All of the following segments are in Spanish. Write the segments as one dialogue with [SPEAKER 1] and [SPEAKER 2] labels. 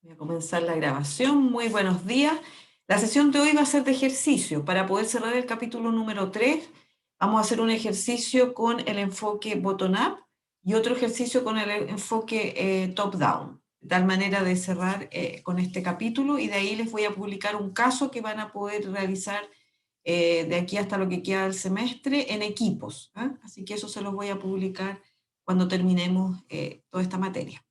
[SPEAKER 1] Voy a comenzar la grabación. Muy buenos días. La sesión de hoy va a ser de ejercicio. Para poder cerrar el capítulo número 3, vamos a hacer un ejercicio con el enfoque bottom-up y otro ejercicio con el enfoque top-down, de tal manera de cerrar con este capítulo, y de ahí les voy a publicar un caso que van a poder realizar de aquí hasta lo que queda del semestre en equipos. Así que eso se los voy a publicar cuando terminemos toda esta materia.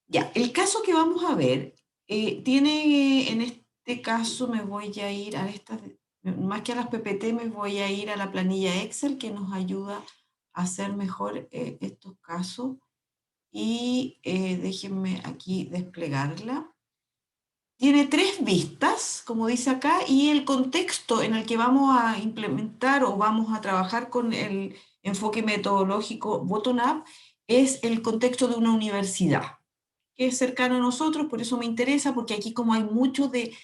[SPEAKER 1] Ya, el caso que vamos a ver tiene, en este caso me voy a ir a estas, más que a las PPT, me voy a ir a la planilla Excel que nos ayuda a hacer mejor estos casos. Y déjenme aquí desplegarla. Tiene 3 vistas, como dice acá, y el contexto en el que vamos a implementar o vamos a trabajar con el enfoque metodológico bottom-up es el contexto de una universidad que es cercano a nosotros. Por eso me interesa, porque aquí como hay mucho de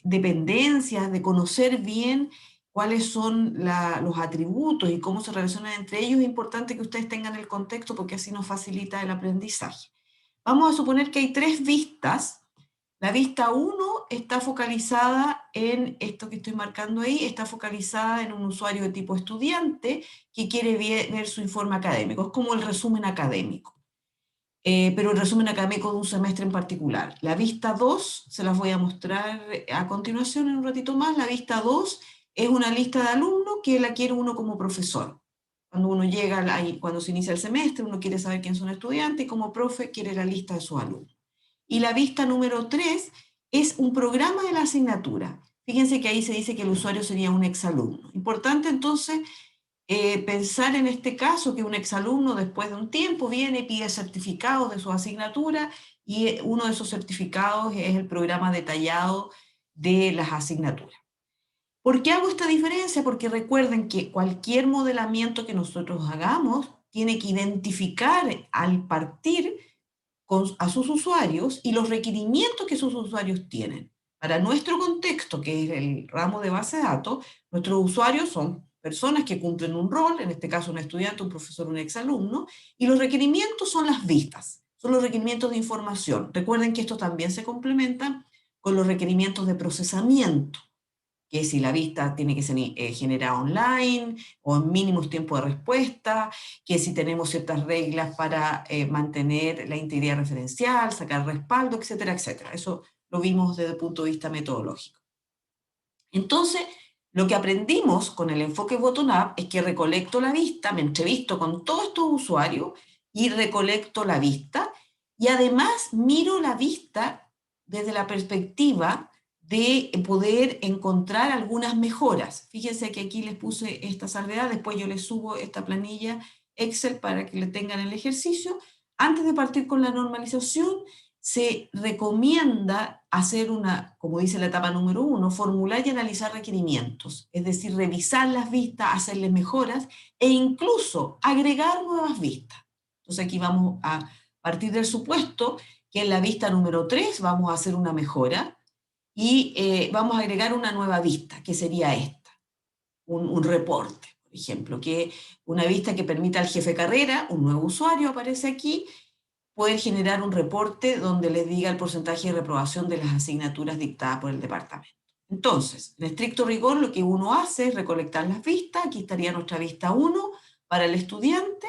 [SPEAKER 1] dependencias, de conocer bien cuáles son los atributos y cómo se relacionan entre ellos, es importante que ustedes tengan el contexto porque así nos facilita el aprendizaje. Vamos a suponer que hay 3 vistas. La vista 1 está focalizada en esto que estoy marcando ahí, está focalizada en un usuario de tipo estudiante que quiere ver su informe académico. Es como el resumen académico. Pero el resumen académico de un semestre en particular. La vista 2 se las voy a mostrar a continuación en un ratito más. La vista 2 es una lista de alumnos que la quiere uno como profesor. Cuando uno llega, ahí, cuando se inicia el semestre, uno quiere saber quién son estudiantes y como profe quiere la lista de sus alumnos. Y la vista número 3 es un programa de la asignatura. Fíjense que ahí se dice que el usuario sería un exalumno. Importante entonces pensar en este caso que un exalumno después de un tiempo viene y pide certificados de su asignatura, y uno de esos certificados es el programa detallado de las asignaturas. ¿Por qué hago esta diferencia? Porque recuerden que cualquier modelamiento que nosotros hagamos tiene que identificar al partir a sus usuarios y los requerimientos que sus usuarios tienen. Para nuestro contexto, que es el ramo de base de datos, nuestros usuarios son personas que cumplen un rol, en este caso un estudiante, un profesor, un exalumno, y los requerimientos son las vistas, son los requerimientos de información. Recuerden que esto también se complementa con los requerimientos de procesamiento, que si la vista tiene que ser generada online o en mínimos tiempos de respuesta, que si tenemos ciertas reglas para mantener la integridad referencial, sacar respaldo, etcétera, etcétera. Eso lo vimos desde el punto de vista metodológico. Entonces, lo que aprendimos con el enfoque bottom-up es que recolecto la vista, me entrevisto con todos estos usuarios y recolecto la vista, y además miro la vista desde la perspectiva de poder encontrar algunas mejoras. Fíjense que aquí les puse esta salvedad, después yo les subo esta planilla Excel para que le tengan el ejercicio. Antes de partir con la normalización, se recomienda hacer una, como dice la etapa número 1, formular y analizar requerimientos, es decir, revisar las vistas, hacerles mejoras e incluso agregar nuevas vistas. Entonces aquí vamos a partir del supuesto que en la vista número 3 vamos a hacer una mejora y vamos a agregar una nueva vista, que sería esta, un reporte, por ejemplo, que una vista que permita al jefe de carrera, un nuevo usuario aparece aquí, poder generar un reporte donde les diga el porcentaje de reprobación de las asignaturas dictadas por el departamento. Entonces, en estricto rigor, lo que uno hace es recolectar las vistas. Aquí estaría nuestra vista 1 para el estudiante.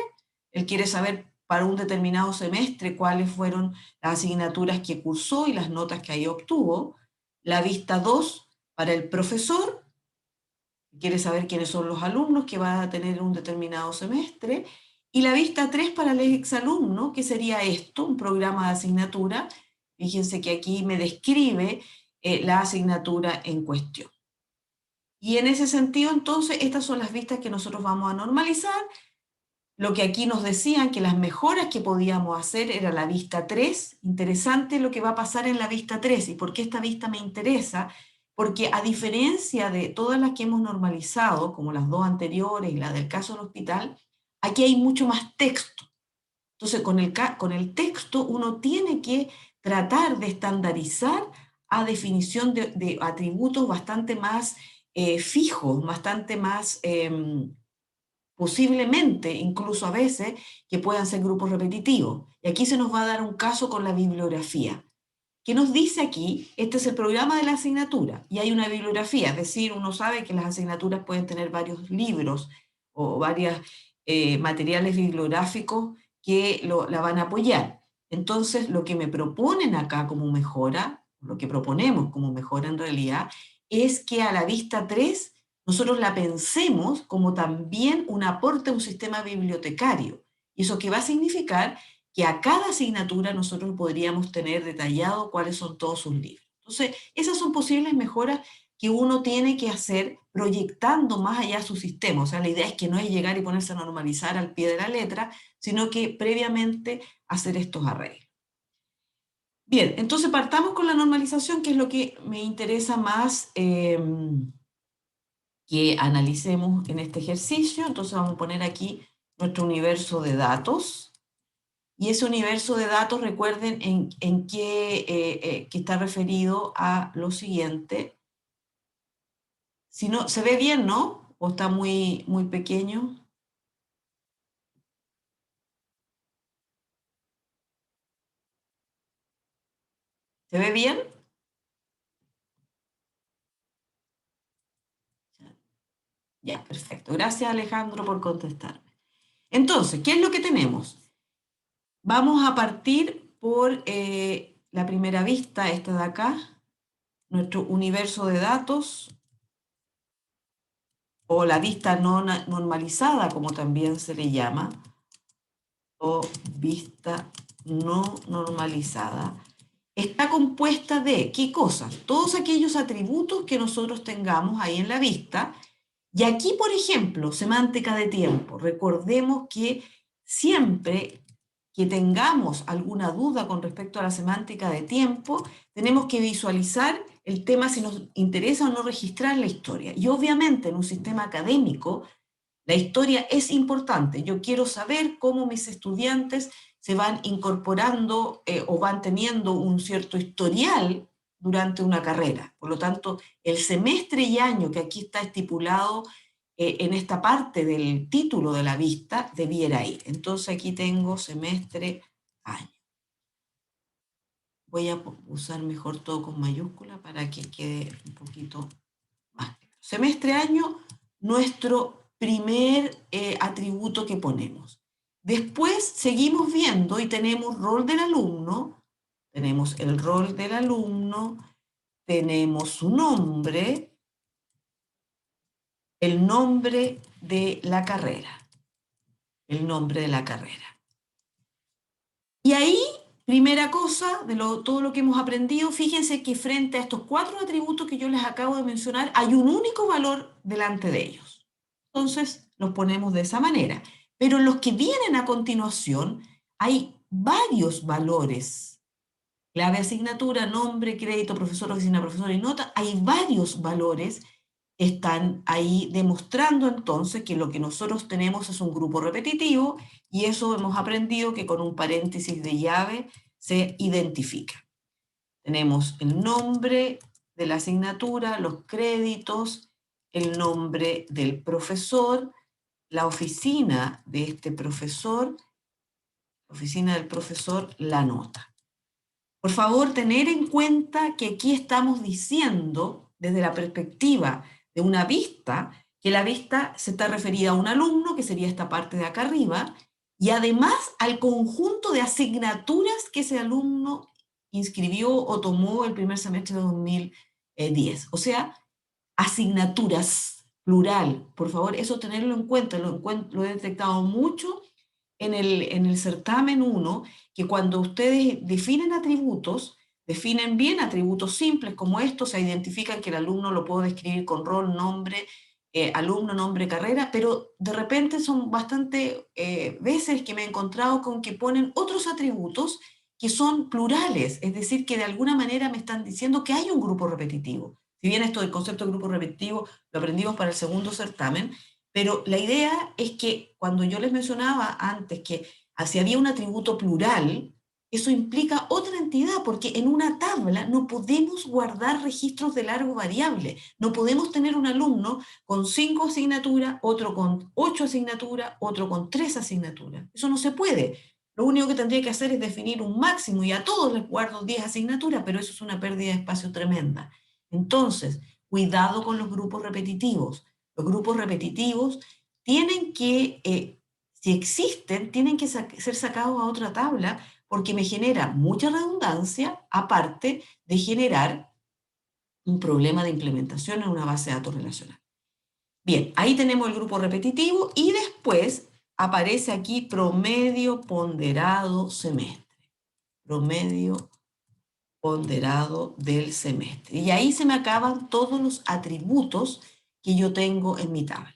[SPEAKER 1] Él quiere saber para un determinado semestre cuáles fueron las asignaturas que cursó y las notas que ahí obtuvo. La vista 2 para el profesor, quiere saber quiénes son los alumnos que va a tener un determinado semestre, y la vista 3 para el exalumno, que sería esto, un programa de asignatura. Fíjense que aquí me describe la asignatura en cuestión. Y en ese sentido, entonces, estas son las vistas que nosotros vamos a normalizar. Lo que aquí nos decían que las mejoras que podíamos hacer era la vista 3. Interesante lo que va a pasar en la vista 3. ¿Y por qué esta vista me interesa? Porque a diferencia de todas las que hemos normalizado, como las 2 anteriores y la del caso del hospital, aquí hay mucho más texto. Entonces, con el texto uno tiene que tratar de estandarizar a definición de atributos bastante más fijos, bastante más posiblemente, incluso a veces, que puedan ser grupos repetitivos. Y aquí se nos va a dar un caso con la bibliografía. ¿Qué nos dice aquí? Este es el programa de la asignatura y hay una bibliografía, es decir, uno sabe que las asignaturas pueden tener varios libros o varios materiales bibliográficos que la van a apoyar. Entonces, lo que me proponen acá como mejora, lo que proponemos como mejora en realidad, es que a la vista 3 nosotros la pensemos como también un aporte a un sistema bibliotecario. ¿Y eso qué va a significar? Que a cada asignatura nosotros podríamos tener detallado cuáles son todos sus libros. Entonces, esas son posibles mejoras que uno tiene que hacer proyectando más allá su sistema. O sea, la idea es que no es llegar y ponerse a normalizar al pie de la letra, sino que previamente hacer estos arreglos. Bien, entonces partamos con la normalización, que es lo que me interesa más que analicemos en este ejercicio. Entonces vamos a poner aquí nuestro universo de datos. Y ese universo de datos, recuerden en qué que está referido a lo siguiente. Si no, ¿se ve bien, no? ¿O está muy, muy pequeño? ¿Se ve bien? Ya, perfecto. Gracias, Alejandro, por contestarme. Entonces, ¿qué es lo que tenemos? Vamos a partir por la primera vista, esta de acá, nuestro universo de datos, o la vista no normalizada, como también se le llama, o vista no normalizada, está compuesta de, ¿qué cosas? Todos aquellos atributos que nosotros tengamos ahí en la vista. Y aquí, por ejemplo, semántica de tiempo. Recordemos que siempre que tengamos alguna duda con respecto a la semántica de tiempo, tenemos que visualizar el tema si nos interesa o no registrar la historia. Y obviamente en un sistema académico, la historia es importante. Yo quiero saber cómo mis estudiantes se van incorporando o van teniendo un cierto historial durante una carrera. Por lo tanto, el semestre y año que aquí está estipulado en esta parte del título de la vista debiera ir. Entonces aquí tengo semestre, año. Voy a usar mejor todo con mayúscula para que quede un poquito más claro. Semestre, año, nuestro primer atributo que ponemos. Después seguimos viendo y tenemos rol del alumno, tenemos el rol del alumno, tenemos su nombre, el nombre de la carrera, el nombre de la carrera. Y ahí, primera cosa, todo lo que hemos aprendido, fíjense que frente a estos 4 atributos que yo les acabo de mencionar, hay un único valor delante de ellos. Entonces, los ponemos de esa manera. Pero en los que vienen a continuación, hay varios valores. Clave, asignatura, nombre, crédito, profesor, oficina, profesor y nota. Hay varios valores que están ahí demostrando entonces que lo que nosotros tenemos es un grupo repetitivo y eso hemos aprendido que con un paréntesis de llave se identifica. Tenemos el nombre de la asignatura, los créditos, el nombre del profesor, la oficina de este profesor, oficina del profesor, la nota. Por favor, tener en cuenta que aquí estamos diciendo, desde la perspectiva de una vista, que la vista se está referida a un alumno, que sería esta parte de acá arriba, y además al conjunto de asignaturas que ese alumno inscribió o tomó el primer semestre de 2010. O sea, asignaturas, plural. Por favor, eso tenerlo en cuenta. Lo he detectado mucho en el certamen 1, que cuando ustedes definen atributos, definen bien atributos simples como estos, se identifican que el alumno lo puedo describir con rol, nombre, alumno, nombre, carrera, pero de repente son bastante veces que me he encontrado con que ponen otros atributos que son plurales, es decir, que de alguna manera me están diciendo que hay un grupo repetitivo. Si bien esto del concepto de grupo repetitivo lo aprendimos para el segundo certamen, pero la idea es que cuando yo les mencionaba antes que si había un atributo plural, eso implica otra entidad, porque en una tabla no podemos guardar registros de largo variable. No podemos tener un alumno con 5 asignaturas, otro con 8 asignaturas, otro con 3 asignaturas. Eso no se puede. Lo único que tendría que hacer es definir un máximo y a todos les guardo 10 asignaturas, pero eso es una pérdida de espacio tremenda. Entonces, cuidado con los grupos repetitivos. Los grupos repetitivos tienen que, si existen, tienen que ser sacados a otra tabla porque me genera mucha redundancia, aparte de generar un problema de implementación en una base de datos relacional. Bien, ahí tenemos el grupo repetitivo y después aparece aquí promedio ponderado semestre. Promedio ponderado del semestre. Y ahí se me acaban todos los atributos que yo tengo en mi tabla.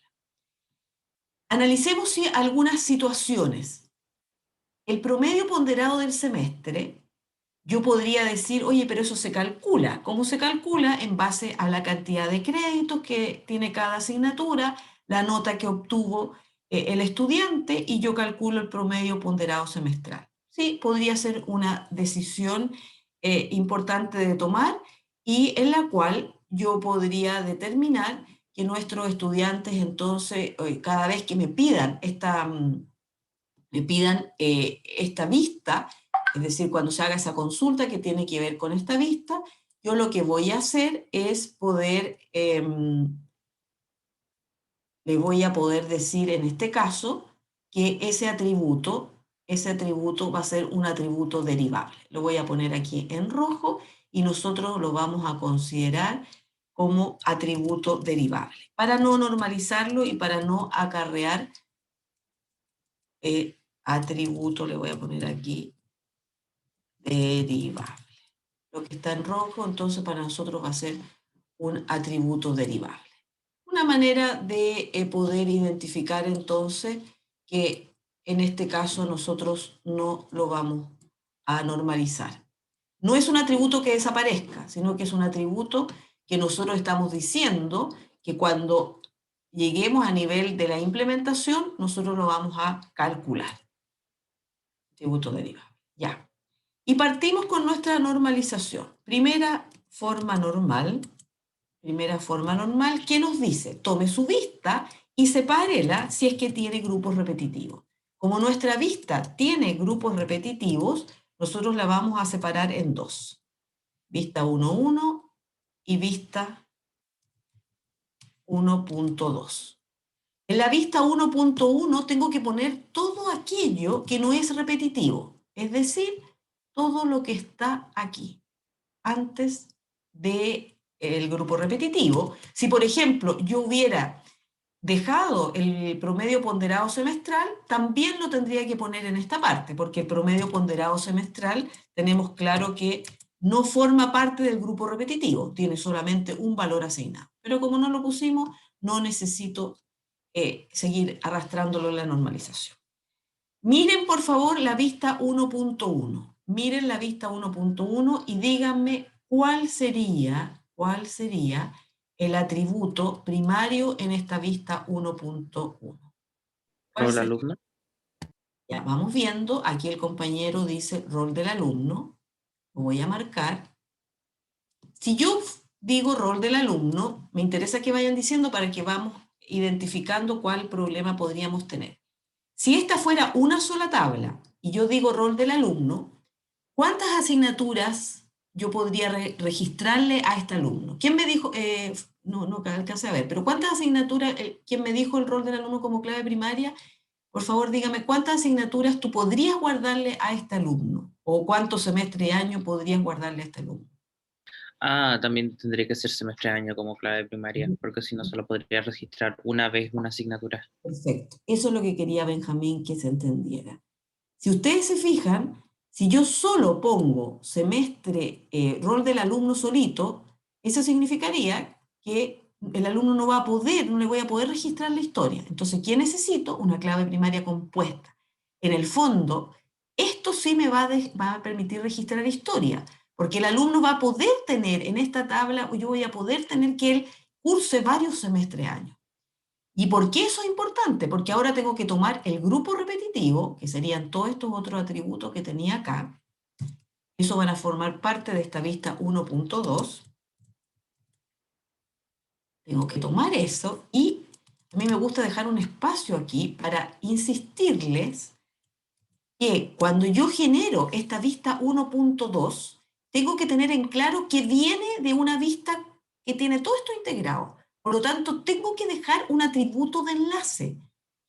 [SPEAKER 1] Analicemos algunas situaciones. El promedio ponderado del semestre, yo podría decir, oye, pero eso se calcula. ¿Cómo se calcula? En base a la cantidad de créditos que tiene cada asignatura, la nota que obtuvo el estudiante y yo calculo el promedio ponderado semestral. Sí, podría ser una decisión importante de tomar y en la cual yo podría determinar que nuestros estudiantes entonces, cada vez que me pidan esta vista, es decir, cuando se haga esa consulta que tiene que ver con esta vista, yo lo que voy a hacer es poder, le voy a poder decir en este caso que ese atributo va a ser un atributo derivable. Lo voy a poner aquí en rojo y nosotros lo vamos a considerar como atributo derivable, para no normalizarlo y para no acarrear atributo, le voy a poner aquí, derivable. Lo que está en rojo, entonces para nosotros va a ser un atributo derivable. Una manera de poder identificar entonces que en este caso nosotros no lo vamos a normalizar. No es un atributo que desaparezca, sino que es un atributo que nosotros estamos diciendo que cuando lleguemos a nivel de la implementación, nosotros lo vamos a calcular. Atributo derivable. Ya. Y partimos con nuestra normalización. Primera forma normal, ¿qué nos dice? Tome su vista y sepárela si es que tiene grupos repetitivos. Como nuestra vista tiene grupos repetitivos, nosotros la vamos a separar en dos. Vista 1.1 y vista 1.2. En la vista 1.1 tengo que poner todo aquello que no es repetitivo, es decir, todo lo que está aquí, antes del grupo repetitivo. Si, por ejemplo, yo hubiera dejado el promedio ponderado semestral, también lo tendría que poner en esta parte, porque el promedio ponderado semestral tenemos claro que no forma parte del grupo repetitivo, tiene solamente un valor asignado. Pero como no lo pusimos, no necesito seguir arrastrándolo en la normalización. Miren, por favor, la vista 1.1. Miren la vista 1.1 y díganme cuál sería el atributo primario en esta vista 1.1.
[SPEAKER 2] Rol del alumno.
[SPEAKER 1] Ya, vamos viendo. Aquí el compañero dice rol del alumno. Lo voy a marcar. Si yo digo rol del alumno, me interesa que vayan diciendo para que vamos identificando cuál problema podríamos tener. Si esta fuera una sola tabla y yo digo rol del alumno, ¿cuántas asignaturas yo podría registrarle a este alumno? ¿Quién me dijo? No alcancé a ver, pero ¿cuántas asignaturas? ¿Quién me dijo el rol del alumno como clave primaria? Por favor, dígame, ¿cuántas asignaturas tú podrías guardarle a este alumno? ¿O cuántos semestres y año podrías guardarle a este alumno?
[SPEAKER 2] También tendría que ser semestre de año como clave primaria, porque si no solo podría registrar una vez una asignatura.
[SPEAKER 1] Perfecto. Eso es lo que quería Benjamín que se entendiera. Si ustedes se fijan, si yo solo pongo semestre, rol del alumno solito, eso significaría que el alumno no va a poder, no le voy a poder registrar la historia. Entonces, ¿qué necesito? Una clave primaria compuesta. En el fondo, esto sí me va a permitir registrar historia, porque el alumno va a poder tener en esta tabla, yo voy a poder tener que él curse varios semestres años. ¿Y por qué eso es importante? Porque ahora tengo que tomar el grupo repetitivo, que serían todos estos otros atributos que tenía acá. Eso van a formar parte de esta vista 1.2. Tengo que tomar eso y a mí me gusta dejar un espacio aquí para insistirles que cuando yo genero esta vista 1.2, tengo que tener en claro que viene de una vista que tiene todo esto integrado. Por lo tanto, tengo que dejar un atributo de enlace.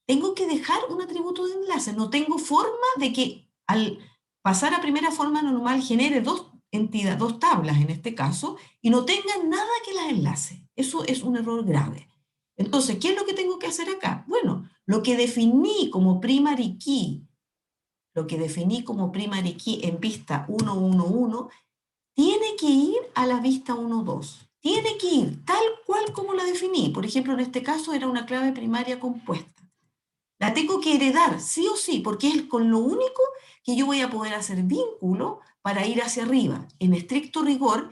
[SPEAKER 1] Tengo que dejar un atributo de enlace. No tengo forma de que al pasar a primera forma normal genere dos entidades, dos tablas en este caso, y no tenga nada que las enlace. Eso es un error grave. Entonces, ¿qué es lo que tengo que hacer acá? Bueno, lo que definí como primary key, lo que definí como primary key en vista 1.1.1, tiene que ir a la vista 1.2. Tiene que ir tal cual como la definí. Por ejemplo, en este caso era una clave primaria compuesta. La tengo que heredar, sí o sí, porque es con lo único que yo voy a poder hacer vínculo para ir hacia arriba. En estricto rigor,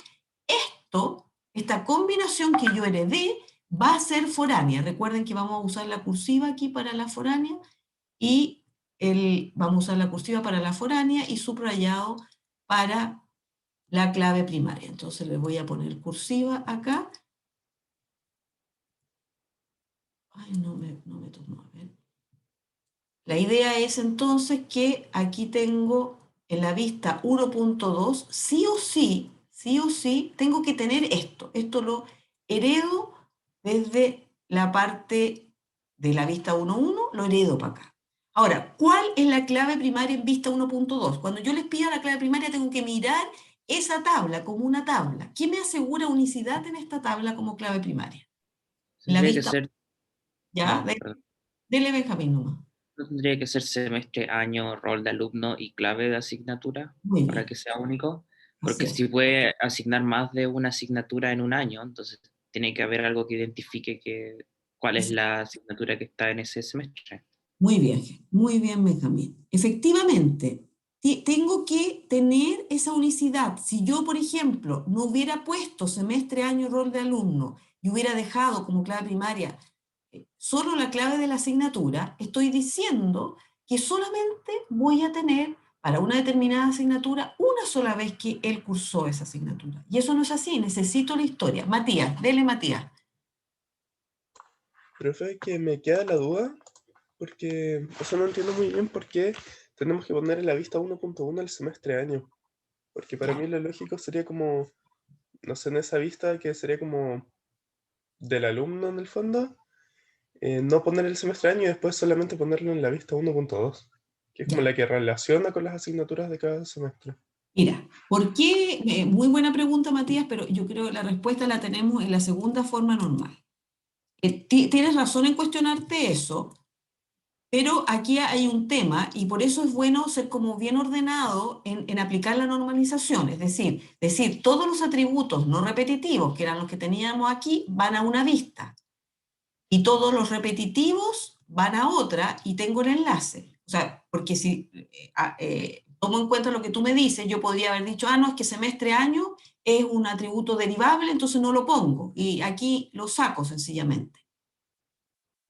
[SPEAKER 1] esta combinación que yo heredé, va a ser foránea. Recuerden que vamos a usar la cursiva aquí para la foránea y vamos a usar la cursiva para la foránea y subrayado para la clave primaria. Entonces le voy a poner cursiva acá. Ay, no me tomó, a ver. La idea es entonces que aquí tengo en la vista 1.2, sí o sí, tengo que tener esto. Esto lo heredo desde la parte de la vista 1.1, lo heredo para acá. Ahora, ¿cuál es la clave primaria en vista 1.2? Cuando yo les pida la clave primaria, tengo que mirar esa tabla como una tabla. ¿Qué me asegura unicidad en esta tabla como clave primaria? La
[SPEAKER 2] Tendría que
[SPEAKER 1] vista,
[SPEAKER 2] ser,
[SPEAKER 1] ya,
[SPEAKER 2] perdón,
[SPEAKER 1] dele Benjamín nomás.
[SPEAKER 2] no tendría que ser semestre, año, rol de alumno y clave de asignatura
[SPEAKER 1] Muy
[SPEAKER 2] para
[SPEAKER 1] bien,
[SPEAKER 2] que sea único,
[SPEAKER 1] así
[SPEAKER 2] porque
[SPEAKER 1] es.
[SPEAKER 2] si puede asignar más de una asignatura en un año, entonces tiene que haber algo que identifique cuál es la asignatura que está en ese semestre.
[SPEAKER 1] Muy bien, Benjamín. Efectivamente, tengo que tener esa unicidad. Si yo, por ejemplo, no hubiera puesto semestre, año, rol de alumno y hubiera dejado como clave primaria solo la clave de la asignatura, estoy diciendo que solamente voy a tener para una determinada asignatura una sola vez que él cursó esa asignatura. Y eso no es así, necesito la historia. Matías, dele Matías.
[SPEAKER 3] Profe, que me queda la duda, porque eso no entiendo muy bien por qué tenemos que poner en la vista 1.1 el semestre año. Porque para
[SPEAKER 1] Ya.
[SPEAKER 3] mí lo lógico sería como, no sé, en esa vista que sería como del alumno en el fondo, no poner el semestre año y después solamente ponerlo en la vista 1.2, que es como
[SPEAKER 1] Ya.
[SPEAKER 3] la que relaciona con las asignaturas de cada semestre.
[SPEAKER 1] Mira, ¿por qué? Muy buena pregunta, Matías, pero yo creo que la respuesta la tenemos en la segunda forma normal. Tienes razón en cuestionarte eso, pero aquí hay un tema y por eso es bueno ser como bien ordenado en aplicar la normalización, es decir, todos los atributos no repetitivos, que eran los que teníamos aquí, van a una vista y todos los repetitivos van a otra y tengo el enlace. O sea, porque si tomo en cuenta lo que tú me dices, yo podría haber dicho, no, es que semestre año es un atributo derivable, entonces no lo pongo. Y aquí lo saco sencillamente,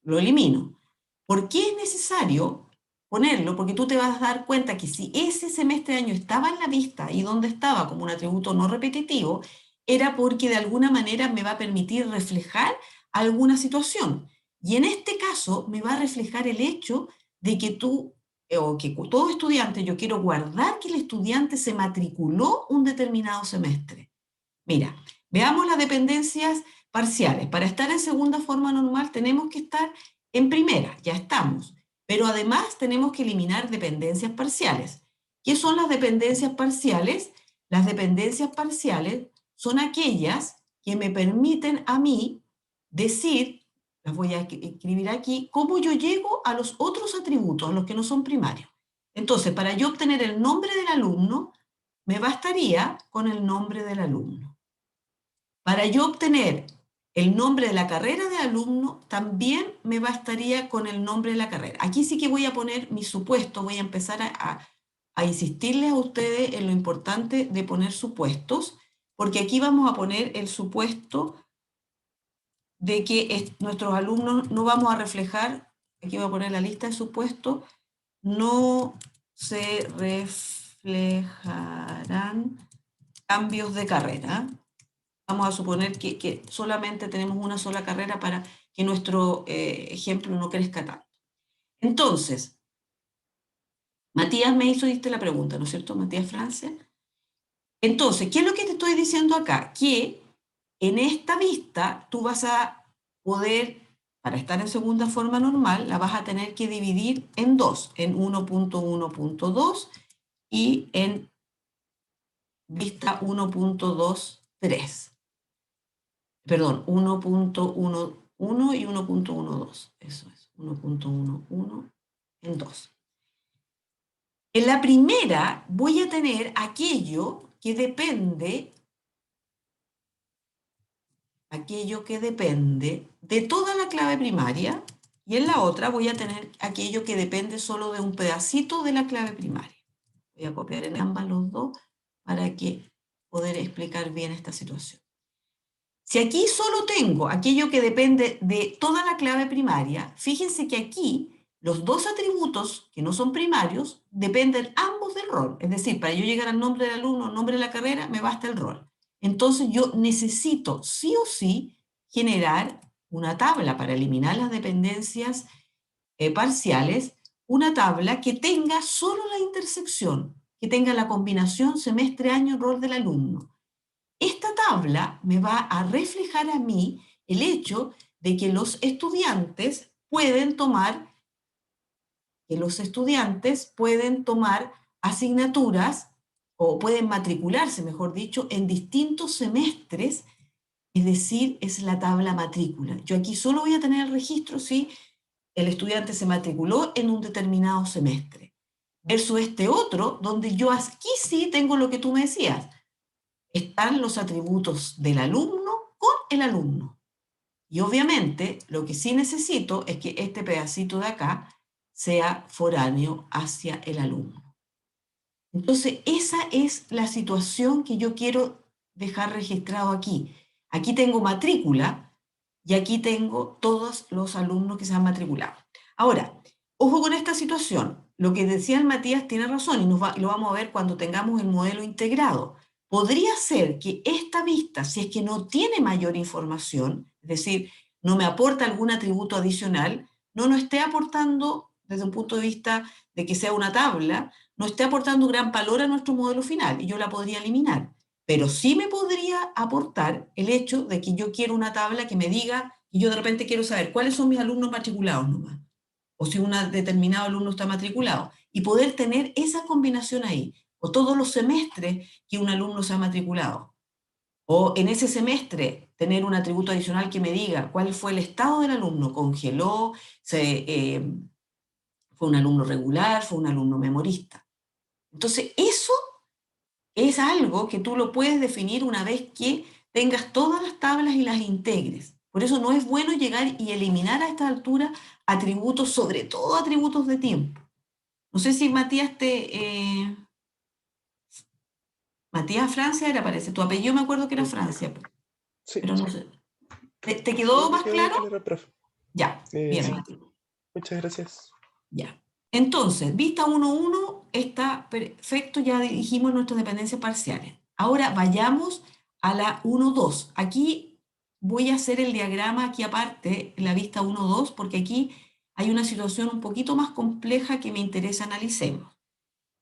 [SPEAKER 1] lo elimino. ¿Por qué es necesario ponerlo? Porque tú te vas a dar cuenta que si ese semestre año estaba en la vista y donde estaba como un atributo no repetitivo, era porque de alguna manera me va a permitir reflejar alguna situación. Y en este caso me va a reflejar el hecho de que tú, o que todo estudiante, yo quiero guardar que el estudiante se matriculó un determinado semestre. Mira, veamos las dependencias parciales. Para estar en segunda forma normal tenemos que estar en primera, ya estamos. Pero además tenemos que eliminar dependencias parciales. ¿Qué son las dependencias parciales? Las dependencias parciales son aquellas que me permiten a mí decir, las voy a escribir aquí, cómo yo llego a los otros atributos, a los que no son primarios. Entonces, para yo obtener el nombre del alumno, me bastaría con el nombre del alumno. Para yo obtener el nombre de la carrera de alumno, también me bastaría con el nombre de la carrera. Aquí sí que voy a poner mi supuesto, voy a empezar a insistirles a ustedes en lo importante de poner supuestos, porque aquí vamos a poner el supuesto de que nuestros alumnos no vamos a reflejar, aquí voy a poner la lista de supuestos, no se reflejarán cambios de carrera. Vamos a suponer que solamente tenemos una sola carrera para que nuestro ejemplo no crezca tanto. Entonces, Matías me hiciste la pregunta, ¿no es cierto, Matías Francia? Entonces, ¿qué es lo que te estoy diciendo acá? Que en esta vista tú vas a poder, para estar en segunda forma normal, la vas a tener que dividir en dos, en 1.1.2 y en vista 1.23. Perdón, 1.11 y 1.12. Eso es, 1.11 en 2. En la primera voy a tener aquello que depende de toda la clave primaria, y en la otra voy a tener aquello que depende solo de un pedacito de la clave primaria. Voy a copiar en ambas los dos para que poder explicar bien esta situación. Si aquí solo tengo aquello que depende de toda la clave primaria, fíjense que aquí los dos atributos que no son primarios dependen ambos del rol. Es decir, para yo llegar al nombre del alumno, nombre de la carrera, me basta el rol. Entonces yo necesito sí o sí generar una tabla para eliminar las dependencias parciales, una tabla que tenga solo la intersección, que tenga la combinación semestre-año-rol del alumno. Esta tabla me va a reflejar a mí el hecho de que los estudiantes pueden tomar asignaturas o pueden matricularse, mejor dicho, en distintos semestres, es decir, es la tabla matrícula. Yo aquí solo voy a tener el registro si el estudiante se matriculó en un determinado semestre, versus este otro, donde yo aquí sí tengo lo que tú me decías. Están los atributos del alumno con el alumno. Y obviamente lo que sí necesito es que este pedacito de acá sea foráneo hacia el alumno. Entonces esa es la situación que yo quiero dejar registrado aquí. Aquí tengo matrícula y aquí tengo todos los alumnos que se han matriculado. Ahora, ojo con esta situación. Lo que decía el Matías tiene razón y lo vamos a ver cuando tengamos el modelo integrado. Podría ser que esta vista, si es que no tiene mayor información, es decir, no me aporta algún atributo adicional, no nos esté aportando desde un punto de vista de que sea una tabla, no esté aportando gran valor a nuestro modelo final y yo la podría eliminar. Pero sí me podría aportar el hecho de que yo quiero una tabla que me diga, y yo de repente quiero saber cuáles son mis alumnos matriculados nomás, o si un determinado alumno está matriculado, y poder tener esa combinación ahí, o todos los semestres que un alumno se ha matriculado, o en ese semestre tener un atributo adicional que me diga cuál fue el estado del alumno, congeló, fue un alumno regular, fue un alumno memorista. Entonces, eso es algo que tú lo puedes definir una vez que tengas todas las tablas y las integres. Por eso no es bueno llegar y eliminar a esta altura atributos, sobre todo atributos de tiempo. No sé si Matías Matías Francia era, parece. Tu apellido me acuerdo que era Francia,
[SPEAKER 3] Sí.
[SPEAKER 1] pero no sé. ¿Te quedó más claro?
[SPEAKER 3] Profe.
[SPEAKER 1] Ya, bien,
[SPEAKER 3] Sí.
[SPEAKER 1] Matías.
[SPEAKER 3] Muchas gracias.
[SPEAKER 1] Ya. Entonces, vista 1.1 está perfecto, ya dijimos nuestras dependencias parciales. Ahora vayamos a la 1.2. Aquí voy a hacer el diagrama aquí aparte, en la vista 1.2, porque aquí hay una situación un poquito más compleja que me interesa analicemos.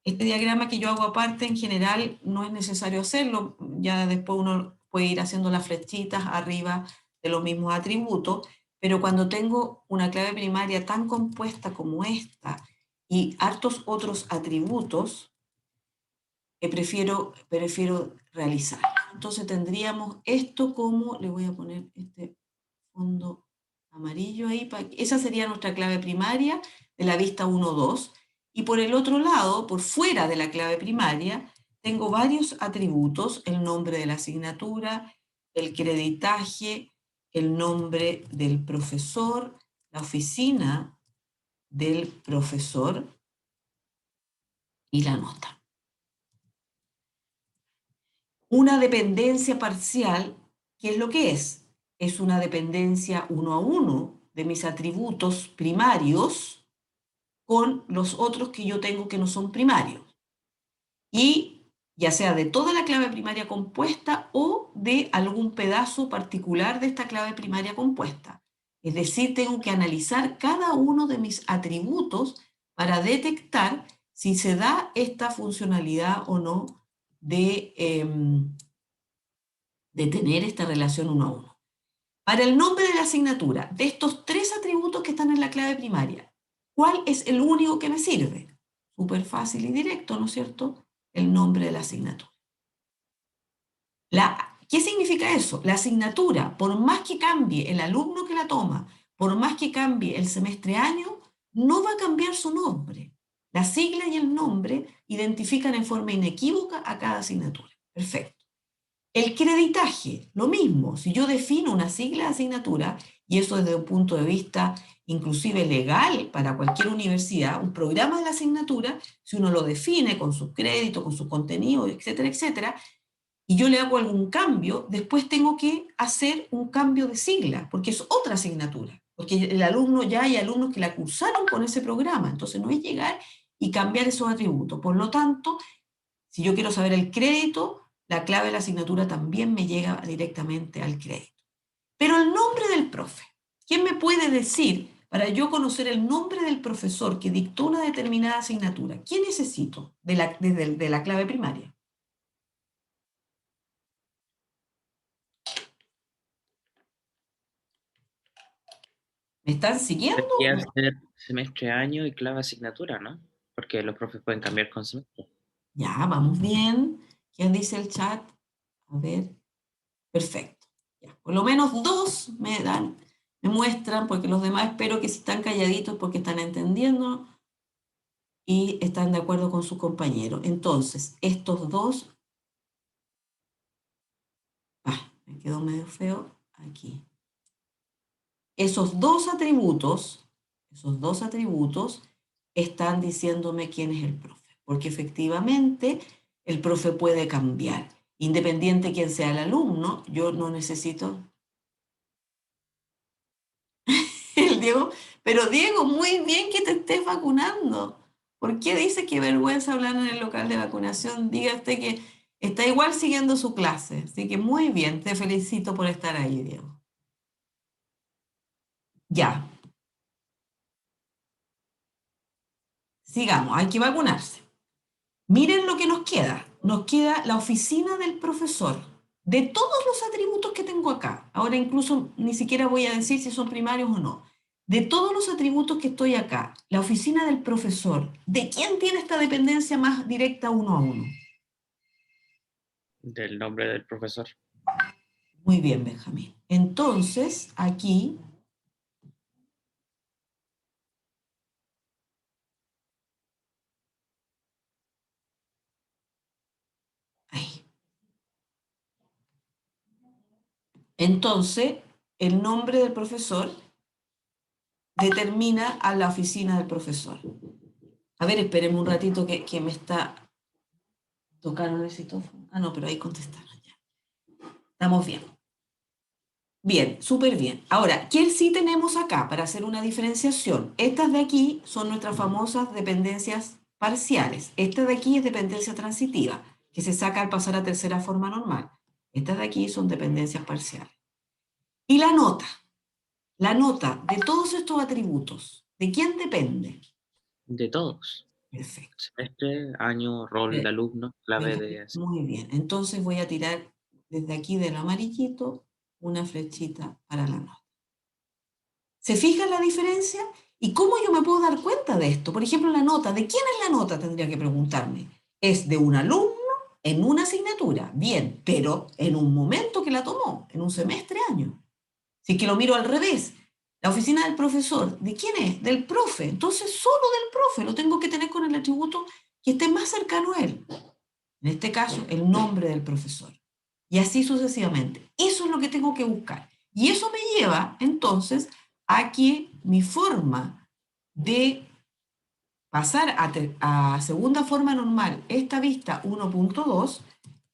[SPEAKER 1] Este diagrama que yo hago aparte, en general, no es necesario hacerlo, ya después uno puede ir haciendo las flechitas arriba de los mismos atributos, pero cuando tengo una clave primaria tan compuesta como esta, y hartos otros atributos, prefiero realizar. Entonces tendríamos esto como, le voy a poner este fondo amarillo ahí, esa sería nuestra clave primaria de la vista 1.2, y por el otro lado, por fuera de la clave primaria, tengo varios atributos, el nombre de la asignatura, el creditaje, el nombre del profesor, la oficina del profesor, y la nota. Una dependencia parcial, ¿qué es lo que es? Es una dependencia 1 a 1 de mis atributos primarios con los otros que yo tengo que no son primarios. Y ya sea de toda la clave primaria compuesta o de algún pedazo particular de esta clave primaria compuesta. Es decir, tengo que analizar cada uno de mis atributos para detectar si se da esta funcionalidad o no de tener esta relación uno a uno. Para el nombre de la asignatura, de estos 3 atributos que están en la clave primaria, ¿cuál es el único que me sirve? Súper fácil y directo, ¿no es cierto? El nombre de la asignatura. ¿Qué significa eso? La asignatura, por más que cambie el alumno que la toma, por más que cambie el semestre-año, no va a cambiar su nombre. La sigla y el nombre identifican en forma inequívoca a cada asignatura. Perfecto. El creditaje, lo mismo. Si yo defino una sigla de asignatura, y eso desde un punto de vista inclusive legal para cualquier universidad, un programa de la asignatura, si uno lo define con sus créditos, con sus contenidos, etcétera, etcétera, y yo le hago algún cambio, después tengo que hacer un cambio de sigla, porque es otra asignatura, porque el alumno, ya hay alumnos que la cursaron con ese programa, entonces no es llegar y cambiar esos atributos. Por lo tanto, si yo quiero saber el crédito, la clave de la asignatura también me llega directamente al crédito. Pero el nombre del profe, ¿quién me puede decir para yo conocer el nombre del profesor que dictó una determinada asignatura? ¿Qué necesito de la clave primaria? ¿Me están siguiendo?
[SPEAKER 2] Debería ser semestre, año y clave asignatura, ¿no? Porque los profes pueden cambiar con semestre.
[SPEAKER 1] Ya, vamos bien. ¿Quién dice el chat? A ver. Perfecto. Ya, por lo menos 2 me muestran, porque los demás espero que si están calladitos porque están entendiendo y están de acuerdo con su compañero. Entonces, estos 2, me quedó medio feo aquí. Esos dos atributos están diciéndome quién es el profe, porque efectivamente el profe puede cambiar. Independiente de quién sea el alumno, yo no necesito... El Diego, pero Diego, muy bien que te estés vacunando. ¿Por qué dice que vergüenza hablar en el local de vacunación? Diga usted que está igual siguiendo su clase. Así que muy bien, te felicito por estar ahí, Diego. Ya. Sigamos, hay que vacunarse. Miren lo que nos queda. Nos queda la oficina del profesor. De todos los atributos que tengo acá, ahora incluso ni siquiera voy a decir si son primarios o no. De todos los atributos que estoy acá, la oficina del profesor, ¿de quién tiene esta dependencia más directa uno a uno?
[SPEAKER 2] Del nombre del profesor.
[SPEAKER 1] Muy bien, Benjamín. Entonces, aquí ahí. Entonces, el nombre del profesor determina a la oficina del profesor. A ver, espérenme un ratito que me está tocando el citófono. Ah, no, pero ahí contestaron ya. Estamos bien. Bien, súper bien. Ahora, ¿qué sí tenemos acá para hacer una diferenciación? Estas de aquí son nuestras famosas dependencias parciales. Esta de aquí es dependencia transitiva, que se saca al pasar a tercera forma normal. Estas de aquí son dependencias parciales. Y la nota de todos estos atributos, ¿de quién depende?
[SPEAKER 2] De todos.
[SPEAKER 1] Perfecto.
[SPEAKER 2] Semestre, año, rol de alumno, clave de...
[SPEAKER 1] Muy bien. Entonces voy a tirar desde aquí del amarillito una flechita para la nota. ¿Se fijan la diferencia? ¿Y cómo yo me puedo dar cuenta de esto? Por ejemplo, la nota. ¿De quién es la nota? Tendría que preguntarme. ¿Es de un alumno en una asignatura? Bien, pero en un momento que la tomó, en un semestre, año. Si es que lo miro al revés, la oficina del profesor, ¿de quién es? Del profe. Entonces, solo del profe. Lo tengo que tener con el atributo que esté más cercano a él. En este caso, el nombre del profesor. Y así sucesivamente. Eso es lo que tengo que buscar. Y eso me lleva, entonces, a que mi forma de pasar a segunda forma normal, esta vista 1.2,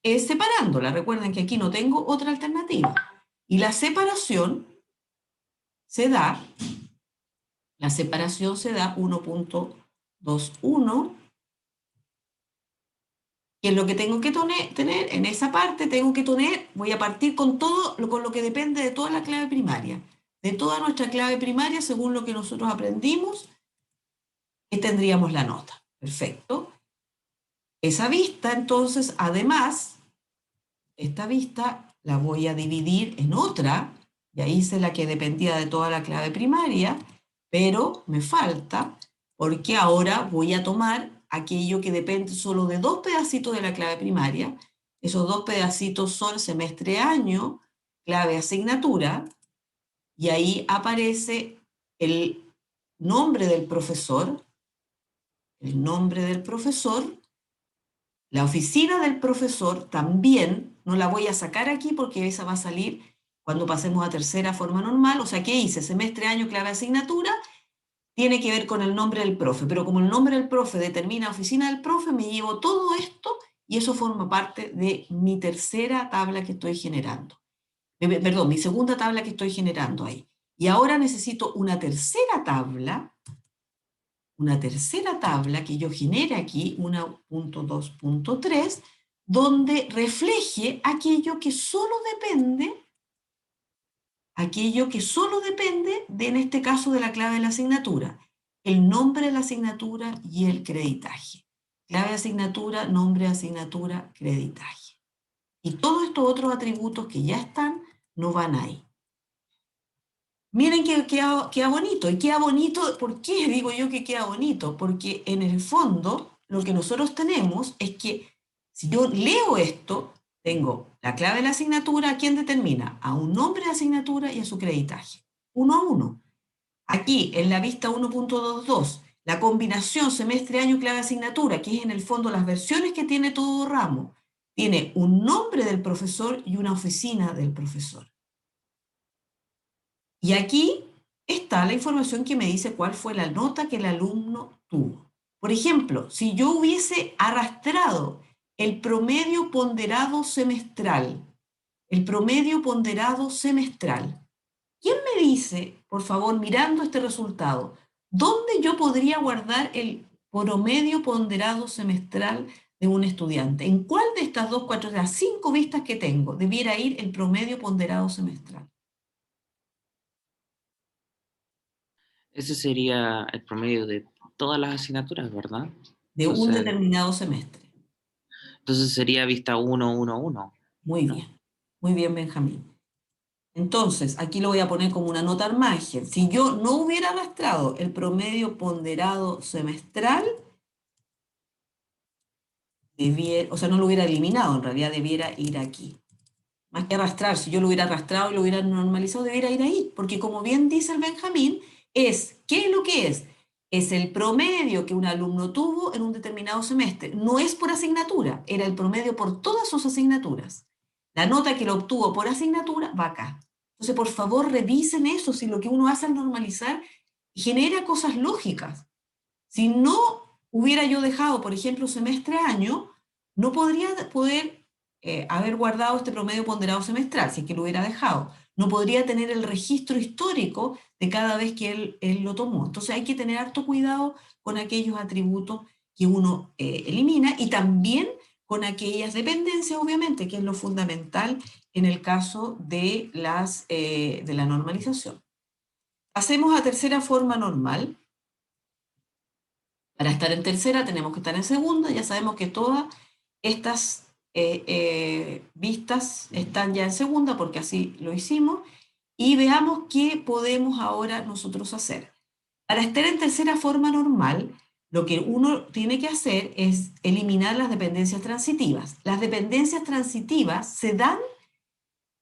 [SPEAKER 1] es separándola. Recuerden que aquí no tengo otra alternativa. Y la separación se da 1.21, que es lo que tengo que tener en esa parte. Tengo que tener, voy a partir con todo, con lo que depende de toda la clave primaria. De toda nuestra clave primaria, según lo que nosotros aprendimos, tendríamos la nota. Perfecto. Esa vista, entonces, además, esta vista la voy a dividir en otra, ya hice la que dependía de toda la clave primaria, pero me falta, porque ahora voy a tomar aquello que depende solo de 2 pedacitos de la clave primaria. Esos 2 pedacitos son semestre-año, clave asignatura, y ahí aparece el nombre del profesor, la oficina del profesor también, no la voy a sacar aquí porque esa va a salir cuando pasemos a tercera forma normal. O sea, ¿qué hice? Semestre, año, clave, asignatura, tiene que ver con el nombre del profe, pero como el nombre del profe determina oficina del profe, me llevo todo esto y eso forma parte de mi tercera tabla que estoy generando. Perdón, mi segunda tabla que estoy generando ahí. Y ahora necesito una tercera tabla que yo genere aquí, 1.2.3, donde refleje aquello que solo depende de, en este caso, de la clave de la asignatura, el nombre de la asignatura y el creditaje. Clave de asignatura, nombre de asignatura, creditaje. Y todos estos otros atributos que ya están, no van ahí. Miren que queda bonito. Y queda bonito, ¿por qué digo yo que queda bonito? Porque en el fondo lo que nosotros tenemos es que si yo leo esto, tengo la clave de la asignatura, ¿quién determina? A un nombre de asignatura y a su creditaje. 1 a 1. Aquí, en la vista 1.22, la combinación semestre, año, clave, asignatura, que es en el fondo las versiones que tiene todo ramo, tiene un nombre del profesor y una oficina del profesor. Y aquí está la información que me dice cuál fue la nota que el alumno tuvo. Por ejemplo, si yo hubiese arrastrado el promedio ponderado semestral, ¿quién me dice, por favor, mirando este resultado, dónde yo podría guardar el promedio ponderado semestral de un estudiante? ¿En cuál de estas 2, 4, de las 5 vistas que tengo debiera ir el promedio ponderado semestral?
[SPEAKER 2] Ese sería el promedio de todas las asignaturas, ¿verdad?
[SPEAKER 1] De un
[SPEAKER 2] Entonces,
[SPEAKER 1] determinado semestre.
[SPEAKER 2] entonces sería vista 1, 1, 1.
[SPEAKER 1] Muy bien, Benjamín. Entonces, aquí lo voy a poner como una nota al margen. Si yo no hubiera arrastrado el promedio ponderado semestral, o sea, no lo hubiera eliminado, en realidad debiera ir aquí. Más que arrastrar, si yo lo hubiera arrastrado y lo hubiera normalizado, debiera ir ahí, porque como bien dice el Benjamín, ¿qué es lo que es? Es el promedio que un alumno tuvo en un determinado semestre. No es por asignatura, era el promedio por todas sus asignaturas. La nota que lo obtuvo por asignatura va acá. Entonces, por favor, revisen eso, si lo que uno hace al normalizar genera cosas lógicas. Si no hubiera yo dejado, por ejemplo, semestre-año, no podría haber guardado este promedio ponderado semestral, si es que lo hubiera dejado. No podría tener el registro histórico de cada vez que él lo tomó. Entonces hay que tener harto cuidado con aquellos atributos que uno elimina y también con aquellas dependencias, obviamente, que es lo fundamental en el caso de la normalización. Pasemos a tercera forma normal. Para estar en tercera tenemos que estar en segunda. Ya sabemos que todas estas vistas están ya en segunda porque así lo hicimos. Y veamos qué podemos ahora nosotros hacer. Para estar en tercera forma normal, lo que uno tiene que hacer es eliminar las dependencias transitivas. Las dependencias transitivas se dan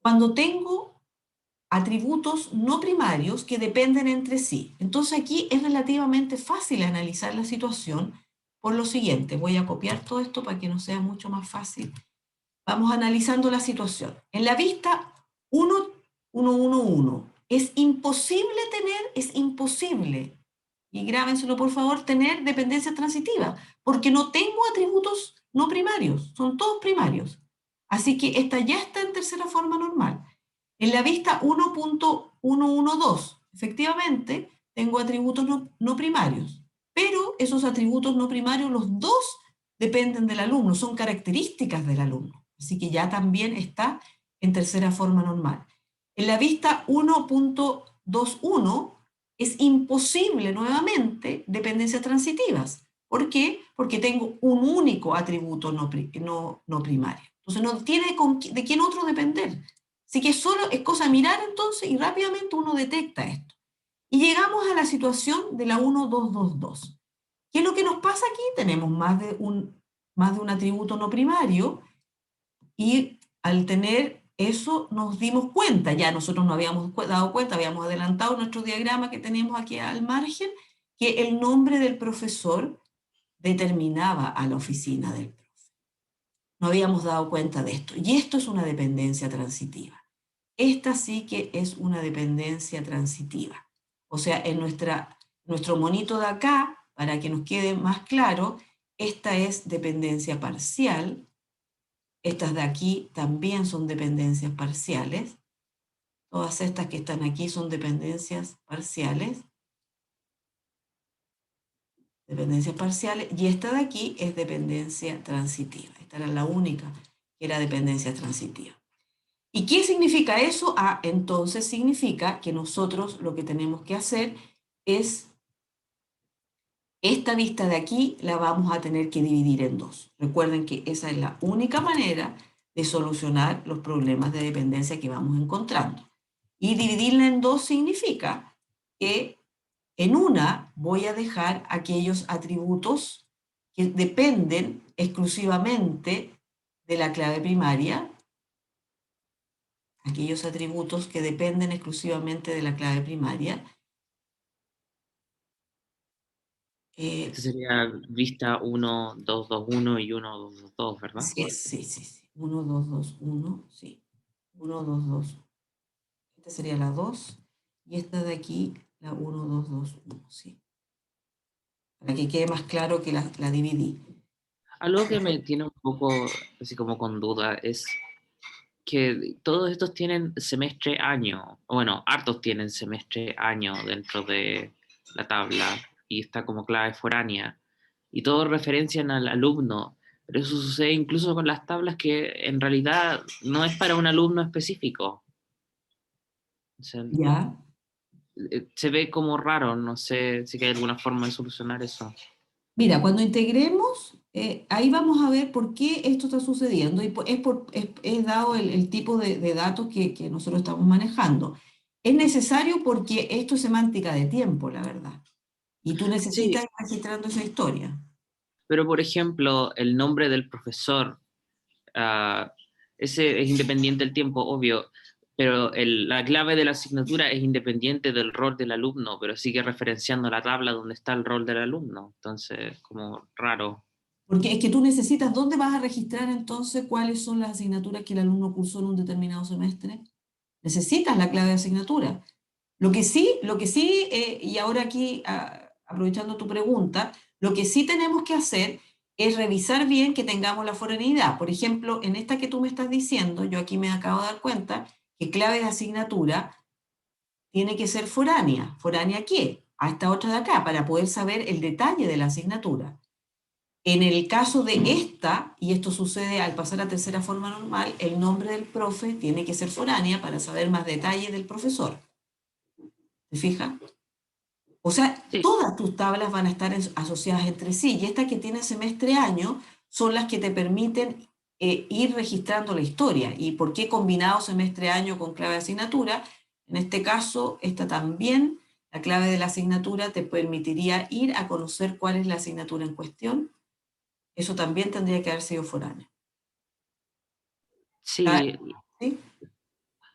[SPEAKER 1] cuando tengo atributos no primarios que dependen entre sí. Entonces aquí es relativamente fácil analizar la situación por lo siguiente. Voy a copiar todo esto para que nos sea mucho más fácil. Vamos analizando la situación. En la vista 1.1.1.1 es imposible, y grábenselo por favor, tener dependencias transitivas, porque no tengo atributos no primarios, son todos primarios. Así que esta ya está en tercera forma normal. En la vista 1.112, efectivamente, tengo atributos no primarios, pero esos atributos no primarios, los dos dependen del alumno, son características del alumno. Así que ya también está en tercera forma normal. En la vista 1.21 es imposible, nuevamente, dependencias transitivas, ¿Por qué? Porque tengo un único atributo no primario. Entonces no tiene de quién otro depender. Así que solo es cosa de mirar entonces y rápidamente uno detecta esto. Y llegamos a la situación de la 1222. ¿Qué es lo que nos pasa aquí? Tenemos más de un atributo no primario y al tener eso nos dimos cuenta, ya nosotros nos habíamos dado cuenta, habíamos adelantado nuestro diagrama que teníamos aquí al margen, que el nombre del profesor determinaba a la oficina del profe. No habíamos dado cuenta de esto. Y esto es una dependencia transitiva. Esta sí que es una dependencia transitiva. O sea, en nuestro monito de acá, para que nos quede más claro, esta es dependencia parcial. Estas de aquí también son dependencias parciales. Todas estas que están aquí son dependencias parciales. Dependencias parciales. Y esta de aquí es dependencia transitiva. Esta era la única que era dependencia transitiva. ¿Y qué significa eso? Ah, entonces significa que nosotros lo que tenemos que hacer es, esta vista de aquí la vamos a tener que dividir en dos. Recuerden que esa es la única manera de solucionar los problemas de dependencia que vamos encontrando. Y dividirla en dos significa que en una voy a dejar aquellos atributos que dependen exclusivamente de la clave primaria, aquellos atributos que dependen exclusivamente de la clave primaria.
[SPEAKER 2] Esta sería vista 1, 2, 2, 1 y 1, 2, 2, 2, ¿verdad?
[SPEAKER 1] Sí, sí, sí, sí. 1, 2, 2, 1, sí. 1, 2, 2. Esta sería la 2 y esta de aquí la 1, 2, 2, 1, sí. Para que quede más claro que la dividí.
[SPEAKER 2] Algo que me tiene un poco así como con duda es que todos estos tienen semestre año, o bueno, hartos tienen semestre año dentro de la tabla y está como clave foránea y todos referencian al alumno, pero eso sucede incluso con las tablas que en realidad no es para un alumno específico. O sea,
[SPEAKER 1] ¿Ya?
[SPEAKER 2] se ve como raro, no sé si hay alguna forma de solucionar eso.
[SPEAKER 1] Mira, cuando integremos, ahí vamos a ver por qué esto está sucediendo y es dado el tipo de datos que nosotros estamos manejando. Es necesario porque esto es semántica de tiempo, la verdad. Y tú necesitas
[SPEAKER 2] Sí,
[SPEAKER 1] ir registrando esa historia.
[SPEAKER 2] pero por ejemplo, el nombre del profesor, ah, ese es independiente del tiempo, obvio, pero la clave de la asignatura es independiente del rol del alumno, pero sigue referenciando la tabla donde está el rol del alumno. Entonces, como raro.
[SPEAKER 1] Porque es que tú necesitas, ¿dónde vas a registrar entonces cuáles son las asignaturas que el alumno cursó en un determinado semestre? Necesitas la clave de asignatura. Lo que sí, y ahora aquí, aprovechando tu pregunta, lo que sí tenemos que hacer es revisar bien que tengamos la foraneidad. Por ejemplo, en esta que tú me estás diciendo, yo aquí me acabo de dar cuenta que clave de asignatura tiene que ser foránea. ¿Foránea a qué? A esta otra de acá, para poder saber el detalle de la asignatura. En el caso de esta, y esto sucede al pasar a tercera forma normal, el nombre del profe tiene que ser foránea para saber más detalles del profesor. ¿Te fijas? O sea,
[SPEAKER 2] Sí,
[SPEAKER 1] todas tus tablas van a estar asociadas entre sí y estas que tienen semestre año son las que te permiten ir registrando la historia. ¿Y por qué combinado semestre año con clave de asignatura? En este caso, esta también, la clave de la asignatura te permitiría ir a conocer cuál es la asignatura en cuestión. Eso también tendría que haber sido foráneo.
[SPEAKER 2] sí,
[SPEAKER 1] ¿Sí?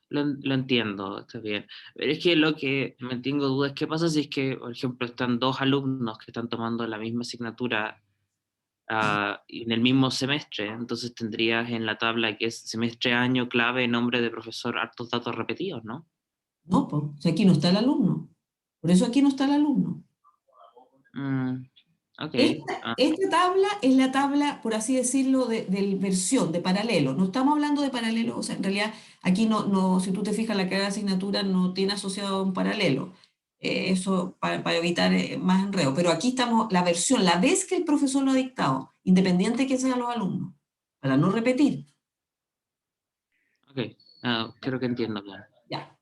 [SPEAKER 2] lo entiendo, está bien. Pero es que lo que me tengo duda es qué pasa si es que, por ejemplo, están dos alumnos que están tomando la misma asignatura en el mismo semestre, entonces tendrías en la tabla que es semestre, año, clave, nombre de profesor, hartos datos repetidos, ¿no?
[SPEAKER 1] No, pues, si aquí no está el alumno. Por eso aquí no está el alumno.
[SPEAKER 2] Mm, ok.
[SPEAKER 1] Esta tabla es la tabla, por así decirlo, de versión, de paralelo. No estamos hablando de paralelo, o sea, en realidad aquí no, si tú te fijas, la carga de asignatura no tiene asociado un paralelo. Eso para evitar más enredo. Pero aquí estamos, la versión, la vez que el profesor lo ha dictado, independiente que sean los alumnos, para no repetir.
[SPEAKER 2] Ok, creo que entiendo bien.
[SPEAKER 1] Ya.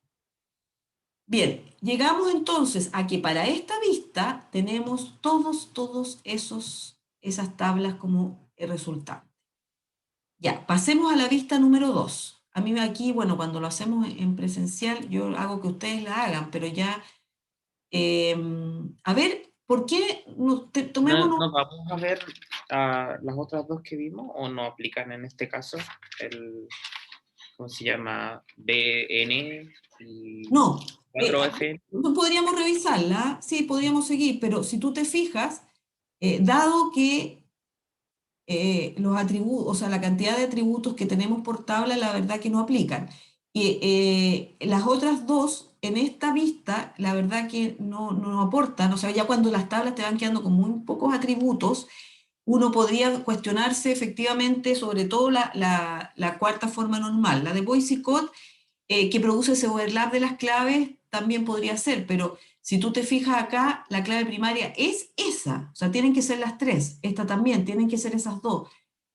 [SPEAKER 1] Bien, llegamos entonces a que para esta vista tenemos todos esas tablas como resultante. Ya, pasemos a la vista número 2. A mí aquí, bueno, cuando lo hacemos en presencial, yo hago que ustedes la hagan, pero ya, a ver, ¿por qué no, tomémonos?
[SPEAKER 2] ¿No vamos a ver las otras dos que vimos o no aplican en este caso? ¿Cómo se llama? BN y
[SPEAKER 1] No,
[SPEAKER 2] 4FN.
[SPEAKER 1] no podríamos revisarla, sí, podríamos seguir, pero si tú te fijas, dado que los atributos, o sea, la cantidad de atributos que tenemos por tabla, la verdad que no aplican. Y las otras dos, en esta vista, la verdad que no aportan, o sea, ya cuando las tablas te van quedando con muy pocos atributos, uno podría cuestionarse efectivamente sobre todo la cuarta forma normal. La de Boyce-Codd, que produce ese overlap de las claves, también podría ser, pero si tú te fijas acá, la clave primaria es esa, o sea, tienen que ser las tres, esta también, tienen que ser esas dos.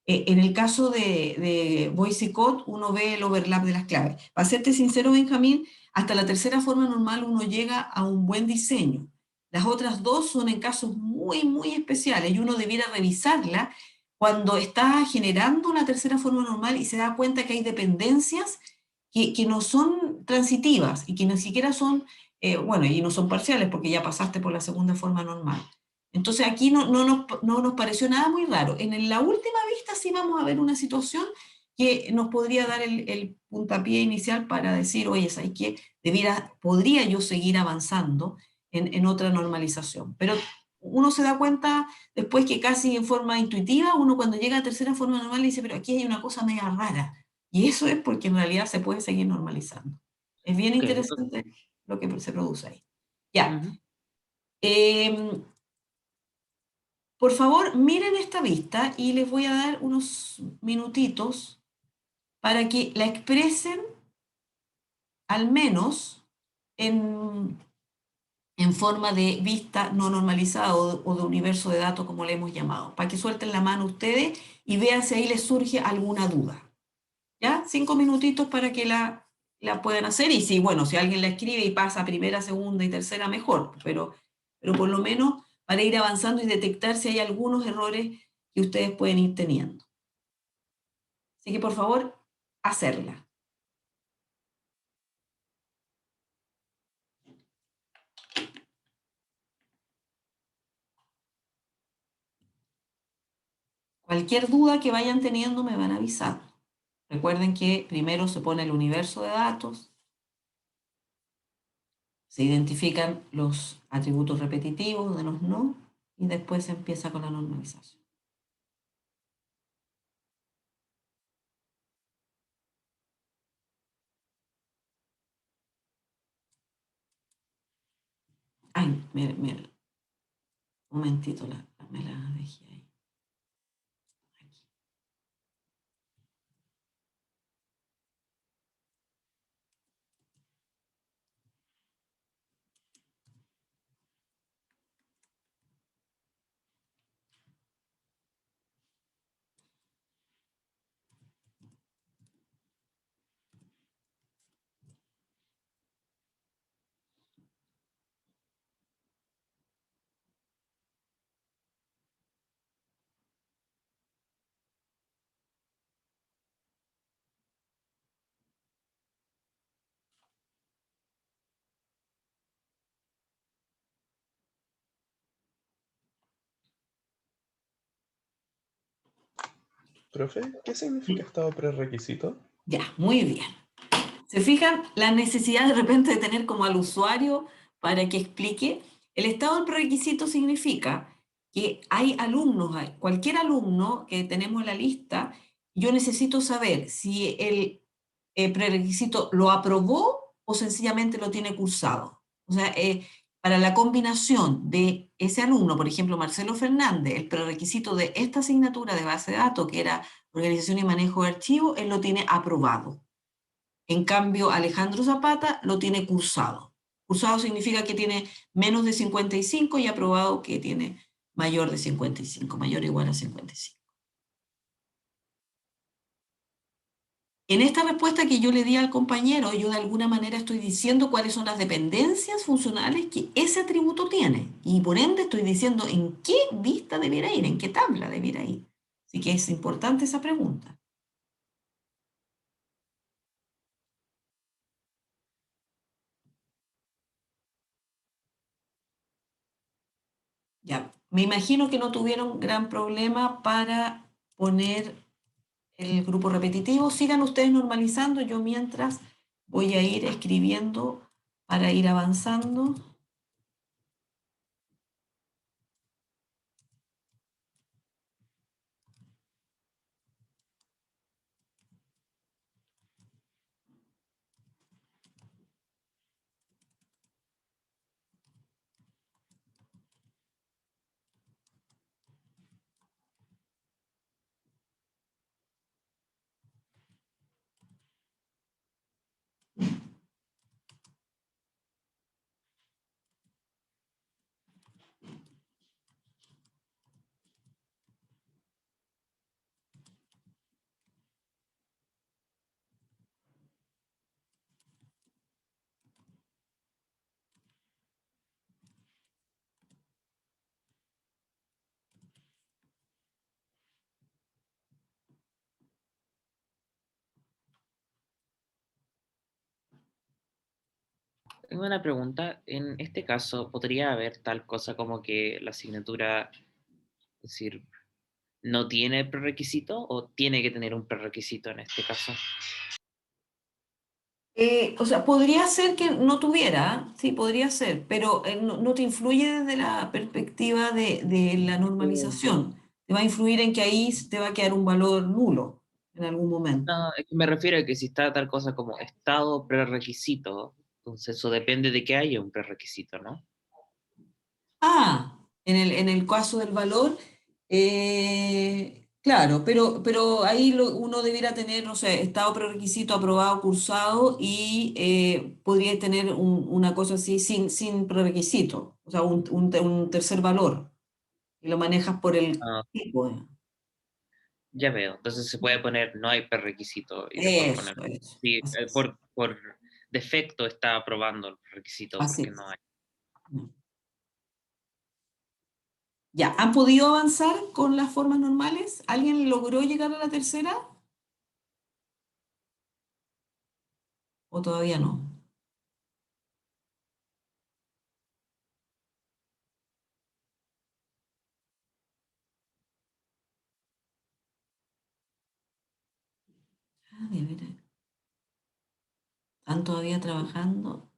[SPEAKER 1] En el caso de Boyce-Codd, uno ve el overlap de las claves. Para serte sincero, Benjamín, hasta la tercera forma normal uno llega a un buen diseño. Las otras dos son en casos muy especiales y uno debiera revisarla cuando está generando una tercera forma normal y se da cuenta que hay dependencias que no son transitivas y que ni siquiera son, bueno, y no son parciales porque ya pasaste por la segunda forma normal. Entonces aquí no nos pareció nada muy raro. En la última vista sí vamos a ver una situación que nos podría dar el puntapié inicial para decir, oye, ¿sabes qué? Podría yo seguir avanzando en otra normalización. Pero uno se da cuenta después que casi en forma intuitiva, uno cuando llega a tercera forma normal dice, pero aquí hay una cosa media rara. Y eso es porque en realidad se puede seguir normalizando. Es bien
[SPEAKER 2] Ok.
[SPEAKER 1] interesante lo que se produce ahí. Ya.
[SPEAKER 2] Ujú.
[SPEAKER 1] Por favor, miren esta vista y les voy a dar unos minutitos para que la expresen al menos en, en forma de vista no normalizada o de universo de datos, como le hemos llamado, para que suelten la mano ustedes y vean si ahí les surge alguna duda. ¿Ya? 5 minutitos para que la puedan hacer y si, bueno, si alguien la escribe y pasa a primera, segunda y tercera, mejor, pero por lo menos para ir avanzando y detectar si hay algunos errores que ustedes pueden ir teniendo. Así que por favor, hacerla. Cualquier duda que vayan teniendo me van avisando. Recuerden que primero se pone el universo de datos, se identifican los atributos repetitivos de los no y después se empieza con la normalización. Ay, mira, un momentito, me la dejé ahí. Aquí.
[SPEAKER 3] Profe, ¿qué significa estado prerequisito?
[SPEAKER 1] Ya, muy bien. ¿Se fijan la necesidad de repente de tener como al usuario para que explique? El estado del prerequisito significa que hay alumnos, cualquier alumno que tenemos en la lista, yo necesito saber si el prerequisito lo aprobó o sencillamente lo tiene cursado. O sea, para la combinación de ese alumno, por ejemplo, Marcelo Fernández, el prerequisito de esta asignatura de base de datos, que era organización y manejo de archivos, él lo tiene aprobado. En cambio, Alejandro Zapata lo tiene cursado. Cursado significa que tiene menos de 55 y aprobado que tiene mayor de 55, mayor o igual a 55. En esta respuesta que yo le di al compañero, yo de alguna manera estoy diciendo cuáles son las dependencias funcionales que ese atributo tiene. Y por ende estoy diciendo en qué vista debiera ir, en qué tabla debiera ir. Así que es importante esa pregunta. Ya, me imagino que no tuvieron gran problema para poner el grupo repetitivo. Sigan ustedes normalizando, yo mientras voy a ir escribiendo para ir avanzando.
[SPEAKER 2] Tengo una pregunta. En este caso, ¿podría haber tal cosa como que la asignatura, es decir, no tiene prerequisito o tiene que tener un prerequisito en este caso?
[SPEAKER 1] O sea, podría ser que no tuviera, sí, podría ser, pero no te influye desde la perspectiva de la normalización. Te va a influir en que ahí te va a quedar un valor nulo en algún momento.
[SPEAKER 2] No, es que me refiero a que si está tal cosa como estado prerequisito, entonces eso depende de que haya un prerequisito, ¿no?
[SPEAKER 1] Ah, en el caso del valor, claro, pero ahí uno debiera tener, no sé, estado prerequisito aprobado, cursado y podría tener una cosa así sin prerequisito, o sea, un tercer valor y lo manejas por el
[SPEAKER 2] Ah,
[SPEAKER 1] tipo.
[SPEAKER 2] ya veo. Entonces se puede poner no hay prerequisito y después poner
[SPEAKER 1] Eso,
[SPEAKER 2] sí,
[SPEAKER 1] así es.
[SPEAKER 2] por defecto está aprobando el requisito
[SPEAKER 1] Así
[SPEAKER 2] porque no
[SPEAKER 1] es.
[SPEAKER 2] hay.
[SPEAKER 1] Ya, ¿han podido avanzar con las formas normales? ¿Alguien logró llegar a la tercera o todavía no? Ah, de veras. ¿Están todavía trabajando?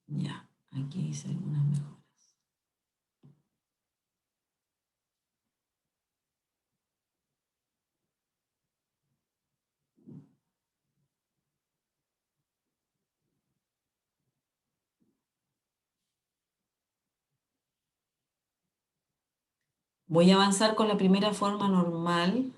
[SPEAKER 1] Ya, aquí hice algunas mejoras. Voy a avanzar con la primera forma normal.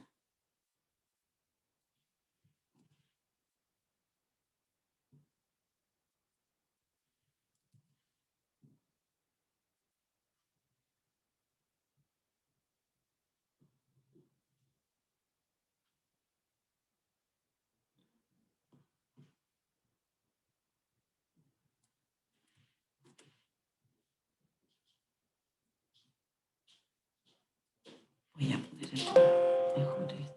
[SPEAKER 1] Voy a poner mejor esto.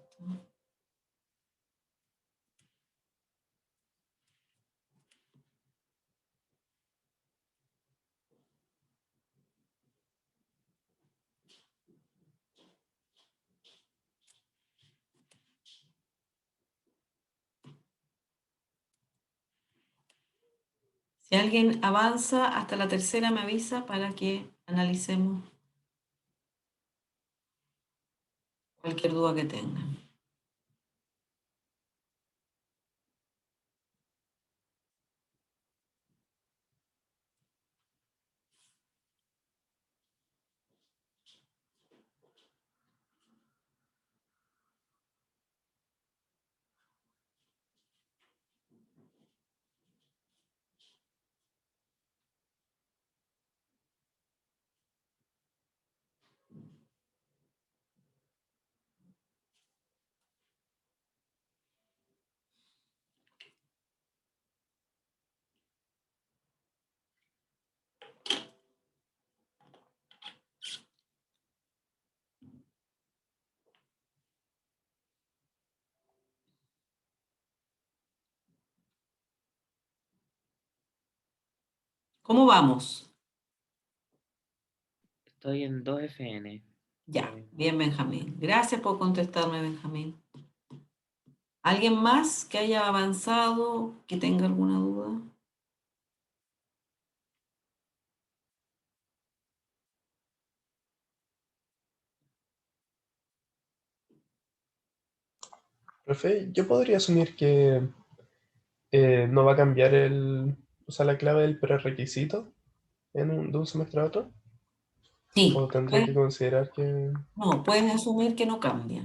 [SPEAKER 1] Si alguien avanza hasta la tercera, me avisa para que analicemos cualquier duda que tengan. ¿Cómo vamos?
[SPEAKER 2] Estoy en 2FN.
[SPEAKER 1] Ya, bien, Benjamín. Gracias por contestarme, Benjamín. ¿Alguien más que haya avanzado, que tenga alguna duda?
[SPEAKER 3] Profe, yo podría asumir que no va a cambiar o sea, la clave del prerequisito de un semestre a otro. ¿O
[SPEAKER 1] Sí,
[SPEAKER 3] tendría que considerar que...
[SPEAKER 1] no, puedes asumir que no cambia.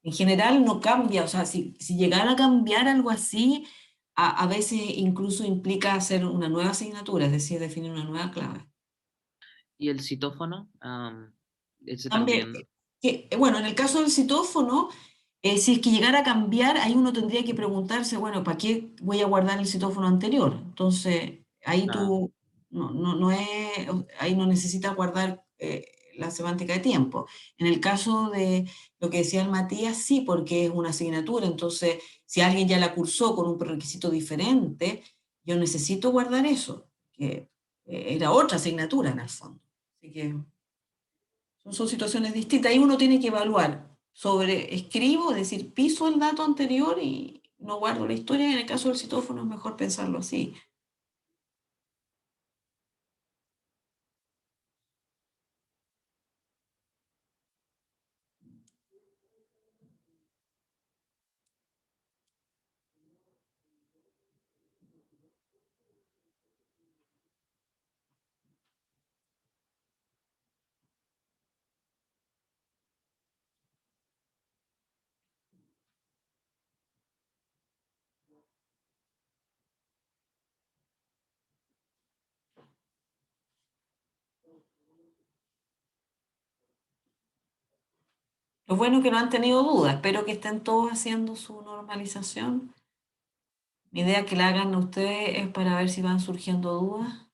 [SPEAKER 1] En general no cambia, o sea, si llegara a cambiar algo así, a veces incluso implica hacer una nueva asignatura, es decir, definir una nueva clave.
[SPEAKER 2] ¿Y el citófono? Ese
[SPEAKER 1] También,
[SPEAKER 2] también.
[SPEAKER 1] bueno, en el caso del citófono, si es que llegara a cambiar, ahí uno tendría que preguntarse, bueno, ¿para qué voy a guardar el citófono anterior? Entonces, ahí
[SPEAKER 2] Ah,
[SPEAKER 1] tú no es, ahí no necesitas guardar la semántica de tiempo. En el caso de lo que decía el Matías, sí, porque es una asignatura. Entonces, si alguien ya la cursó con un prerequisito diferente, yo necesito guardar eso, que era otra asignatura en el fondo. Así que son situaciones distintas. Ahí uno tiene que evaluar sobre escribo, es decir, piso el dato anterior y no guardo la historia. En el caso del citófono es mejor pensarlo así. Lo bueno es que no han tenido dudas. Espero que estén todos haciendo su normalización. Mi idea que la hagan ustedes es para ver si van surgiendo dudas.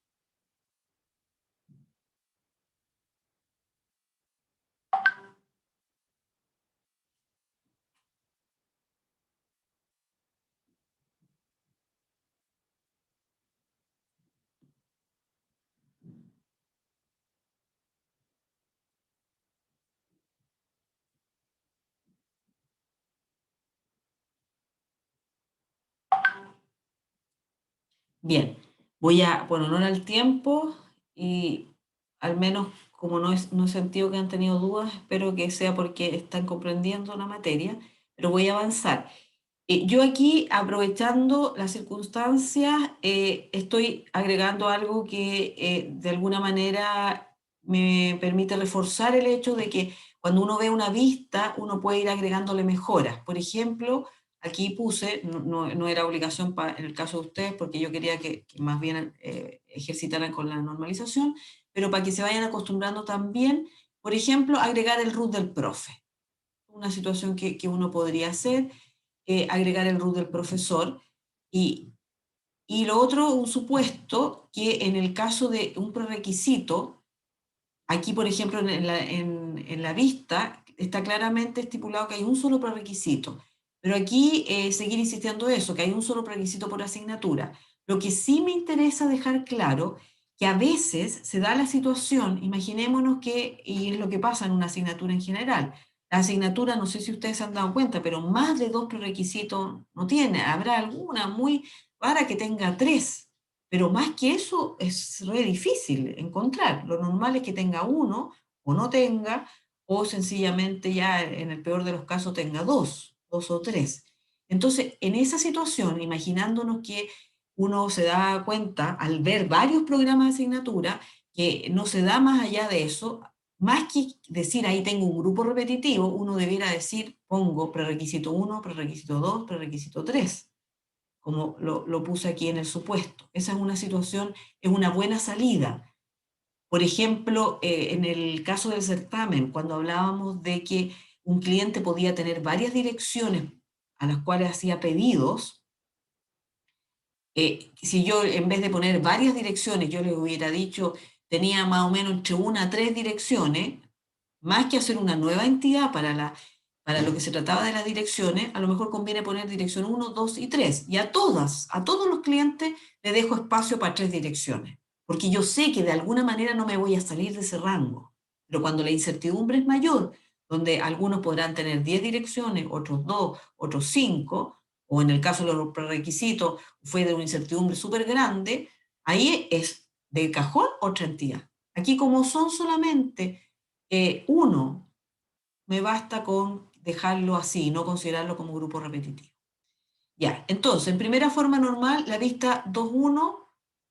[SPEAKER 1] Bien, voy a, por honor al tiempo y al menos como no he sentido que han tenido dudas, espero que sea porque están comprendiendo la materia, pero voy a avanzar. Yo aquí, aprovechando las circunstancias, estoy agregando algo que de alguna manera me permite reforzar el hecho de que cuando uno ve una vista, uno puede ir agregándole mejoras. Por ejemplo, aquí puse, no era obligación en el caso de ustedes, porque yo quería que más bien ejercitaran con la normalización, pero para que se vayan acostumbrando también, por ejemplo, agregar el root del profe. Una situación que uno podría hacer, agregar el root del profesor. Y, y lo otro, un supuesto que en el caso de un prerequisito, aquí por ejemplo en la vista está claramente estipulado que hay un solo prerequisito, pero aquí seguir insistiendo eso, que hay un solo prerequisito por asignatura. Lo que sí me interesa dejar claro, que a veces se da la situación, imaginémonos que, y es lo que pasa en una asignatura en general, la asignatura, no sé si ustedes se han dado cuenta, pero más de dos prerequisitos no tiene. Habrá alguna muy rara que tenga tres, pero más que eso es re difícil encontrar. Lo normal es que tenga uno o no tenga, o sencillamente ya en el peor de los casos tenga dos o tres. Entonces, en esa situación, imaginándonos que uno se da cuenta al ver varios programas de asignatura que no se da más allá de eso, más que decir ahí tengo un grupo repetitivo, uno debiera decir pongo prerequisito 1, prerequisito 2, prerequisito 3 como lo puse aquí en el supuesto. Esa es una situación, es una buena salida. Por ejemplo, en el caso del certamen, cuando hablábamos de que un cliente podía tener varias direcciones a las cuales hacía pedidos, si yo en vez de poner varias direcciones, yo le hubiera dicho, tenía más o menos entre una a tres direcciones, más que hacer una nueva entidad para lo que se trataba de las direcciones, a lo mejor conviene poner dirección 1, 2 y 3. Y a todos los clientes le dejo espacio para tres direcciones. porque yo sé que de alguna manera no me voy a salir de ese rango. Pero cuando la incertidumbre es mayor, donde algunos podrán tener 10 direcciones, otros 2, otros 5, o en el caso de los prerequisitos fue de una incertidumbre súper grande, ahí es de cajón otra entidad. Aquí como son solamente uno, me basta con dejarlo así, no considerarlo como grupo repetitivo. Ya, entonces, en primera forma normal, la vista 2.1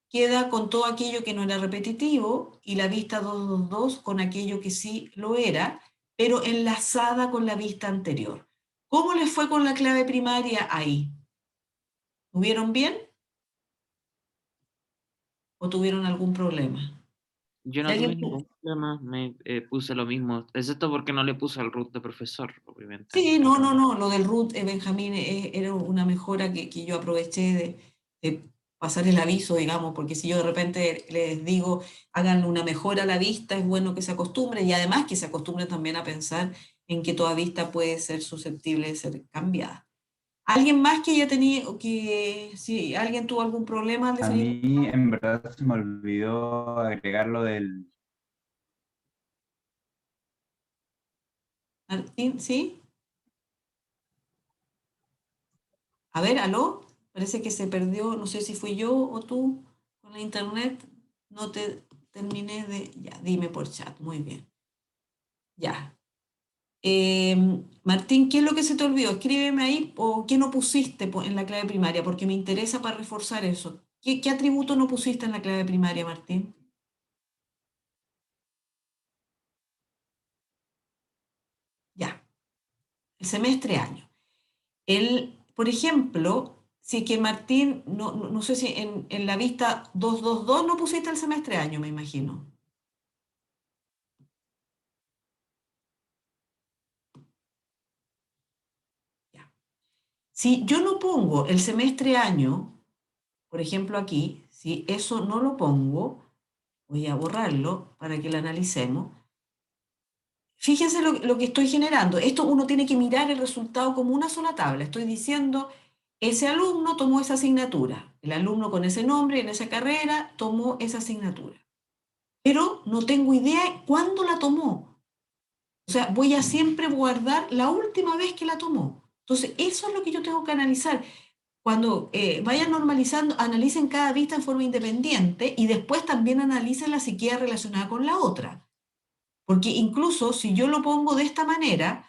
[SPEAKER 1] queda con todo aquello que no era repetitivo y la vista 2.2.2 con aquello que sí lo era, pero enlazada con la vista anterior. ¿Cómo les fue con la clave primaria ahí? ¿Tuvieron bien o tuvieron algún problema?
[SPEAKER 2] Yo
[SPEAKER 1] Si
[SPEAKER 2] no tuve
[SPEAKER 1] alguien
[SPEAKER 2] ningún problema, me puse lo mismo, excepto porque no le puse el root de profesor, obviamente.
[SPEAKER 1] Sí, no, no,
[SPEAKER 2] Pero
[SPEAKER 1] no, lo del root, Benjamín, era una mejora que yo aproveché de pasar el aviso, digamos, porque si yo de repente les digo, hagan una mejora a la vista, es bueno que se acostumbren y además que se acostumbren también a pensar en que toda vista puede ser susceptible de ser cambiada. ¿Alguien más que haya tenido, que si alguien tuvo algún problema al
[SPEAKER 4] A
[SPEAKER 1] definir?
[SPEAKER 4] mí en verdad se me olvidó agregar lo del...
[SPEAKER 1] Martín, ¿sí? A ver, aló, parece que se perdió, no sé si fui yo o tú con la internet, no te terminé de, ya, dime por chat, muy bien, ya. Martín, ¿qué es lo que se te olvidó? Escríbeme ahí o qué no pusiste en la clave primaria, porque me interesa para reforzar eso. ¿Qué atributo no pusiste en la clave primaria, Martín? Ya, el semestre año. Por ejemplo, si que Martín, no sé si en la vista 2.2.2 no pusiste el semestre año, me imagino. Ya. Si yo no pongo el semestre año, por ejemplo aquí, si eso no lo pongo, voy a borrarlo para que lo analicemos. Fíjense lo que estoy generando. Esto uno tiene que mirar el resultado como una sola tabla. Estoy diciendo, ese alumno tomó esa asignatura. El alumno con ese nombre en esa carrera tomó esa asignatura. Pero no tengo idea cuándo la tomó. O sea, voy a siempre guardar la última vez que la tomó. Entonces, eso es lo que yo tengo que analizar. Cuando vayan normalizando, analicen cada vista en forma independiente y después también analicen si queda relacionada con la otra. Porque incluso si yo lo pongo de esta manera,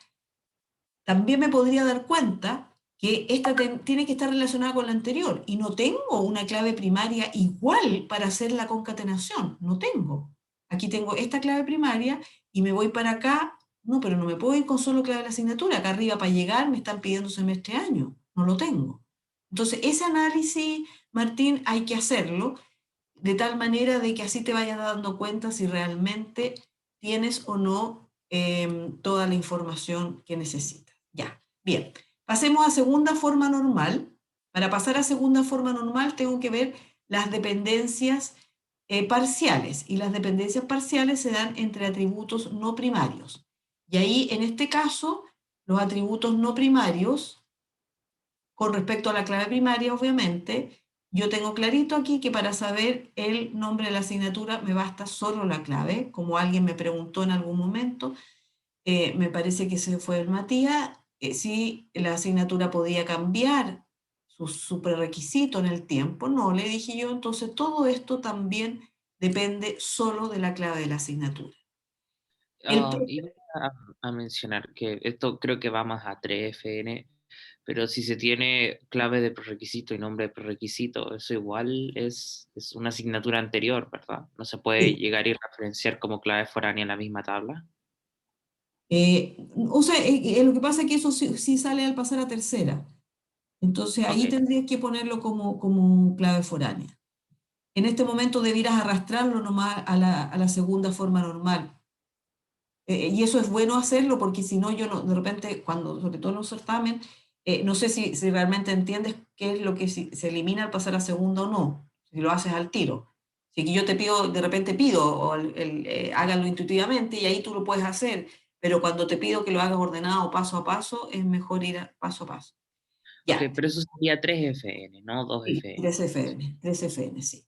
[SPEAKER 1] también me podría dar cuenta que esta tiene que estar relacionada con la anterior y no tengo una clave primaria igual para hacer la concatenación. No tengo. Aquí tengo esta clave primaria y me voy para acá. No, pero no me puedo ir con solo clave de la asignatura. Acá arriba para llegar me están pidiendo semestre año. No lo tengo. Entonces, ese análisis, Martín, hay que hacerlo de tal manera de que así te vayas dando cuenta si realmente tienes o no toda la información que necesitas. Ya, bien. Pasemos a segunda forma normal. Para pasar a segunda forma normal tengo que ver las dependencias parciales y las dependencias parciales se dan entre atributos no primarios. Y ahí, en este caso, los atributos no primarios con respecto a la clave primaria, obviamente, yo tengo clarito aquí que para saber el nombre de la asignatura me basta solo la clave, como alguien me preguntó en algún momento, me parece que se fue el Matías, si la asignatura podía cambiar su prerequisito en el tiempo. No, le dije yo, entonces todo esto también depende solo de la clave de la asignatura. El,
[SPEAKER 2] iba a mencionar que esto creo que va más a 3FN, pero si se tiene clave de prerequisito y nombre de prerequisito, eso igual es una asignatura anterior, ¿verdad? No se puede
[SPEAKER 1] sí,
[SPEAKER 2] llegar y referenciar como clave foránea en la misma tabla.
[SPEAKER 1] o sea, lo que pasa es que eso sí sale al pasar a tercera. Entonces
[SPEAKER 2] Ok.
[SPEAKER 1] ahí tendrías que ponerlo como clave foránea. En este momento debieras arrastrarlo nomás a la segunda forma normal. Y eso es bueno hacerlo porque si no, yo no, de repente, cuando, sobre todo en los certámenes, no sé si realmente entiendes qué es lo que se elimina al pasar a segunda o no, si lo haces al tiro. Si que yo te pido, de repente pido, o háganlo intuitivamente y ahí tú lo puedes hacer, pero cuando te pido que lo hagas ordenado paso a paso, es mejor ir paso a paso.
[SPEAKER 2] Ok,
[SPEAKER 1] Ya,
[SPEAKER 2] pero eso sería 3FN, no
[SPEAKER 1] sí,
[SPEAKER 2] 2FN.
[SPEAKER 1] 3 FN, 3 FN, sí.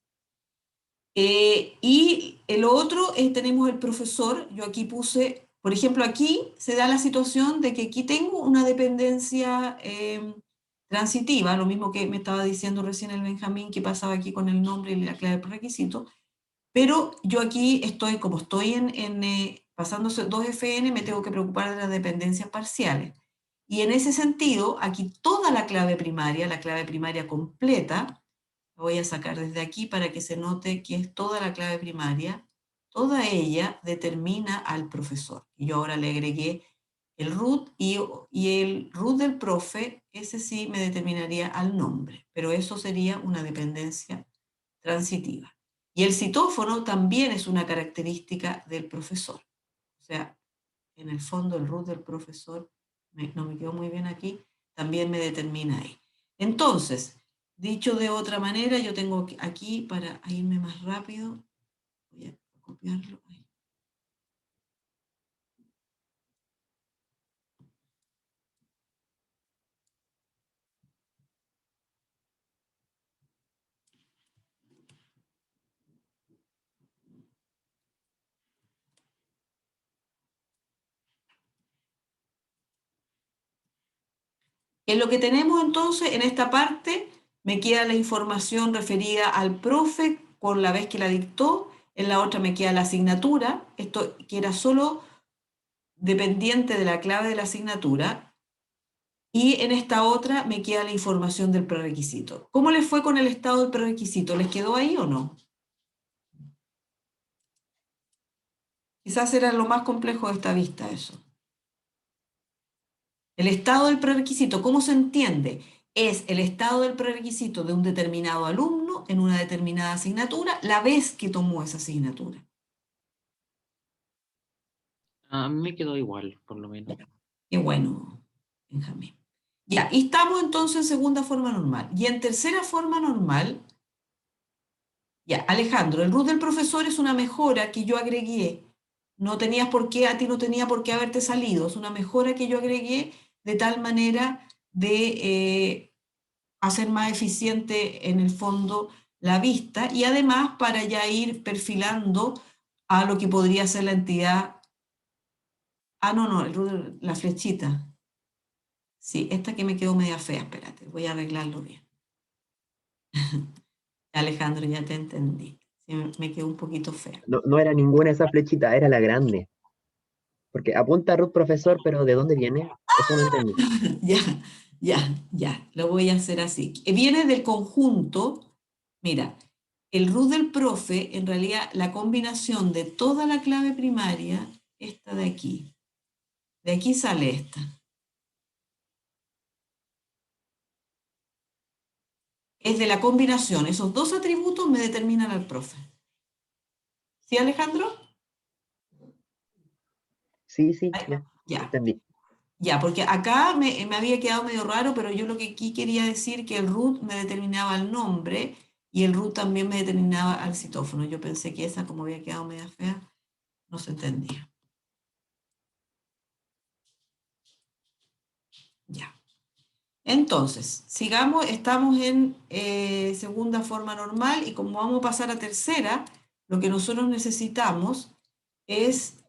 [SPEAKER 1] Y lo otro es, tenemos el profesor. Yo aquí puse, por ejemplo, aquí se da la situación de que aquí tengo una dependencia transitiva, lo mismo que me estaba diciendo recién el Benjamín, que pasaba aquí con el nombre y la clave por requisito, pero yo aquí estoy, como estoy pasándose 2FN, me tengo que preocupar de las dependencias parciales. Y en ese sentido, aquí toda la clave primaria completa, la voy a sacar desde aquí para que se note que es toda la clave primaria, toda ella determina al profesor. Y yo ahora le agregué el root y el root del profe, ese sí me determinaría al nombre, pero eso sería una dependencia transitiva. Y el citófono también es una característica del profesor. O sea, en el fondo el root del profesor, no me quedó muy bien aquí, también me determina ahí. Entonces, dicho de otra manera, yo tengo aquí, para irme más rápido, voy a copiarlo. En lo que tenemos entonces, en esta parte, me queda la información referida al profe con la vez que la dictó, en la otra me queda la asignatura, esto que era solo dependiente de la clave de la asignatura, y en esta otra me queda la información del prerequisito. ¿Cómo les fue con el estado del prerequisito? ¿Les quedó ahí o no? Quizás era lo más complejo de esta vista eso. El estado del prerequisito, ¿cómo se entiende? Es el estado del prerequisito de un determinado alumno en una determinada asignatura, la vez que tomó esa asignatura.
[SPEAKER 2] A mí me quedó igual, por lo menos.
[SPEAKER 1] Qué bueno, Benjamín. Ya, y estamos entonces en segunda forma normal. Y en tercera forma normal, ya, Alejandro, el root del profesor es una mejora que yo agregué. No tenías por qué, a ti no tenía por qué haberte salido. Es una mejora que yo agregué de tal manera de hacer más eficiente en el fondo la vista y además para ya ir perfilando a lo que podría ser la entidad. Ah, no, la flechita. Sí, esta que me quedó media fea, espérate, voy a arreglarlo bien. Alejandro, ya te entendí. Sí, me quedó un poquito fea.
[SPEAKER 5] No, no era ninguna de esas flechitas, era la grande. Porque apunta a root profesor, pero ¿de dónde viene? Eso no entendí.
[SPEAKER 1] Ya, ya, lo voy a hacer así. Viene del conjunto, mira, el root del profe, en realidad la combinación de toda la clave primaria, esta de aquí sale esta. Es de la combinación, esos dos atributos me determinan al profe. ¿Sí, Alejandro?
[SPEAKER 5] Sí, ya,
[SPEAKER 1] Ya.
[SPEAKER 5] entendí.
[SPEAKER 1] Ya, porque acá me había quedado medio raro, pero yo lo que aquí quería decir que el root me determinaba el nombre y el root también me determinaba al citófono. Yo pensé que esa, como había quedado media fea, no se entendía. Ya. Entonces, sigamos, estamos en segunda forma normal y como vamos a pasar a tercera, lo que nosotros necesitamos es...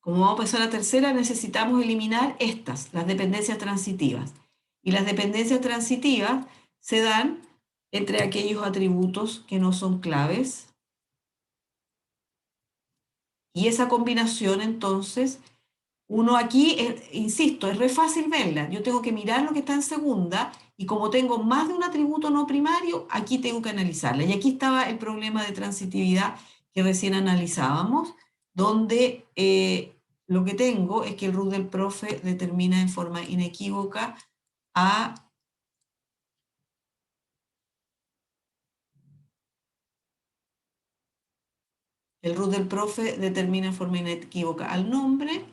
[SPEAKER 1] como vamos a pasar a tercera, necesitamos eliminar estas, las dependencias transitivas. Y las dependencias transitivas se dan entre aquellos atributos que no son claves. Y esa combinación, entonces, uno aquí, insisto, es re fácil verla. Yo tengo que mirar lo que está en segunda y como tengo más de un atributo no primario, aquí tengo que analizarla. Y aquí estaba el problema de transitividad que recién analizábamos, donde lo que tengo es que el root del profe determina en forma inequívoca a... El root del profe determina en forma inequívoca al nombre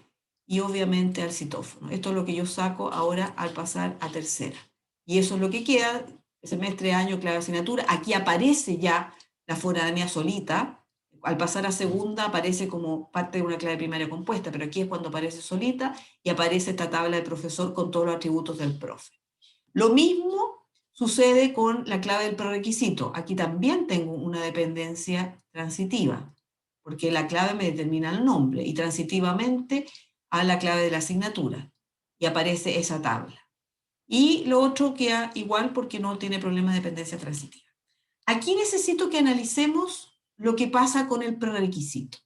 [SPEAKER 1] y obviamente al citófono. Esto es lo que yo saco ahora al pasar a tercera. Y eso es lo que queda, semestre, año, clave, asignatura. Aquí aparece ya la foránea solita, al pasar a segunda aparece como parte de una clave primaria compuesta, pero aquí es cuando aparece solita y aparece esta tabla del profesor con todos los atributos del profe. Lo mismo sucede con la clave del prerequisito. Aquí también tengo una dependencia transitiva, porque la clave me determina el nombre y transitivamente a la clave de la asignatura, y aparece esa tabla. Y lo otro queda igual porque no tiene problema de dependencia transitiva. Aquí necesito que analicemos lo que pasa con el prerequisito.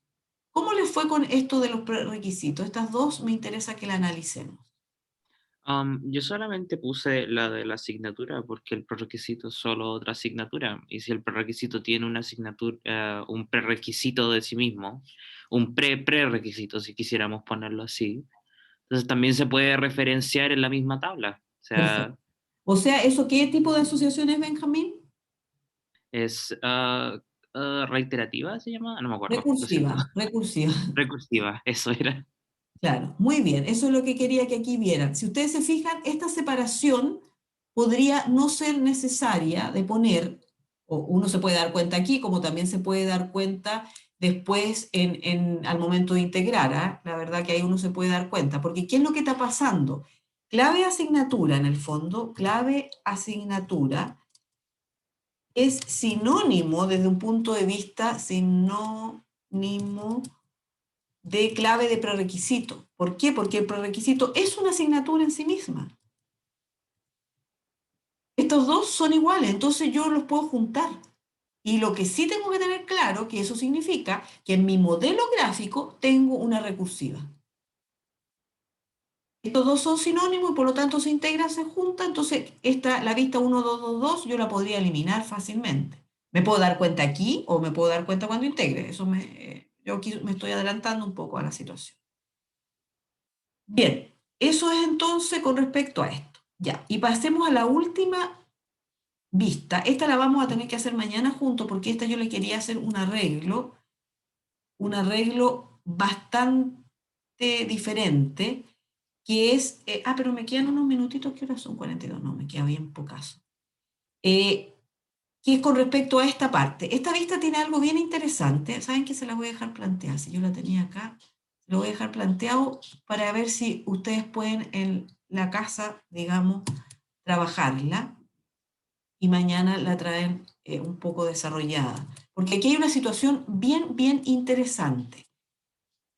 [SPEAKER 1] ¿Cómo les fue con esto de los prerequisitos? Estas dos me interesa que la analicemos.
[SPEAKER 2] Yo solamente puse la de la asignatura porque el prerequisito es solo otra asignatura. Y si el prerequisito tiene una asignatura, un prerequisito de sí mismo, un prerequisito, si quisiéramos ponerlo así, entonces también se puede referenciar en la misma tabla. O sea,
[SPEAKER 1] Perfecto. O sea, ¿eso qué tipo de asociación es, Benjamín?
[SPEAKER 2] es reiterativa, ¿se llama? No me acuerdo, lo siento.
[SPEAKER 1] Recursiva, recursiva.
[SPEAKER 2] Recursiva, eso era.
[SPEAKER 1] Claro, muy bien. Eso es lo que quería que aquí vieran. Si ustedes se fijan, esta separación podría no ser necesaria de poner, o uno se puede dar cuenta aquí, como también se puede dar cuenta después al momento de integrar, ¿ah? La verdad que ahí uno se puede dar cuenta, porque ¿qué es lo que está pasando? Clave asignatura, en el fondo, clave asignatura es sinónimo desde un punto de vista sinónimo de clave de prerequisito. ¿Por qué? Porque el prerequisito es una asignatura en sí misma. Estos dos son iguales, entonces yo los puedo juntar. Y lo que sí tengo que tener claro, que eso significa que en mi modelo gráfico tengo una recursiva. Estos dos son sinónimos y por lo tanto se integran, se juntan, entonces la vista 1, 2, 2, 2 yo la podría eliminar fácilmente. Me puedo dar cuenta aquí o me puedo dar cuenta cuando integre. Yo aquí me estoy adelantando un poco a la situación. Bien, eso es entonces con respecto a esto. Ya, y pasemos a la última vista. Esta la vamos a tener que hacer mañana juntos porque esta yo le quería hacer un arreglo bastante diferente, que es, pero me quedan unos minutitos, ¿qué hora son? 42, no, me queda bien pocaso. Que es con respecto a esta parte. Esta vista tiene algo bien interesante, ¿saben que se la voy a dejar planteada? Si yo la tenía acá, lo voy a dejar planteado para ver si ustedes pueden en la casa, digamos, trabajarla y mañana la traen un poco desarrollada. Porque aquí hay una situación bien interesante.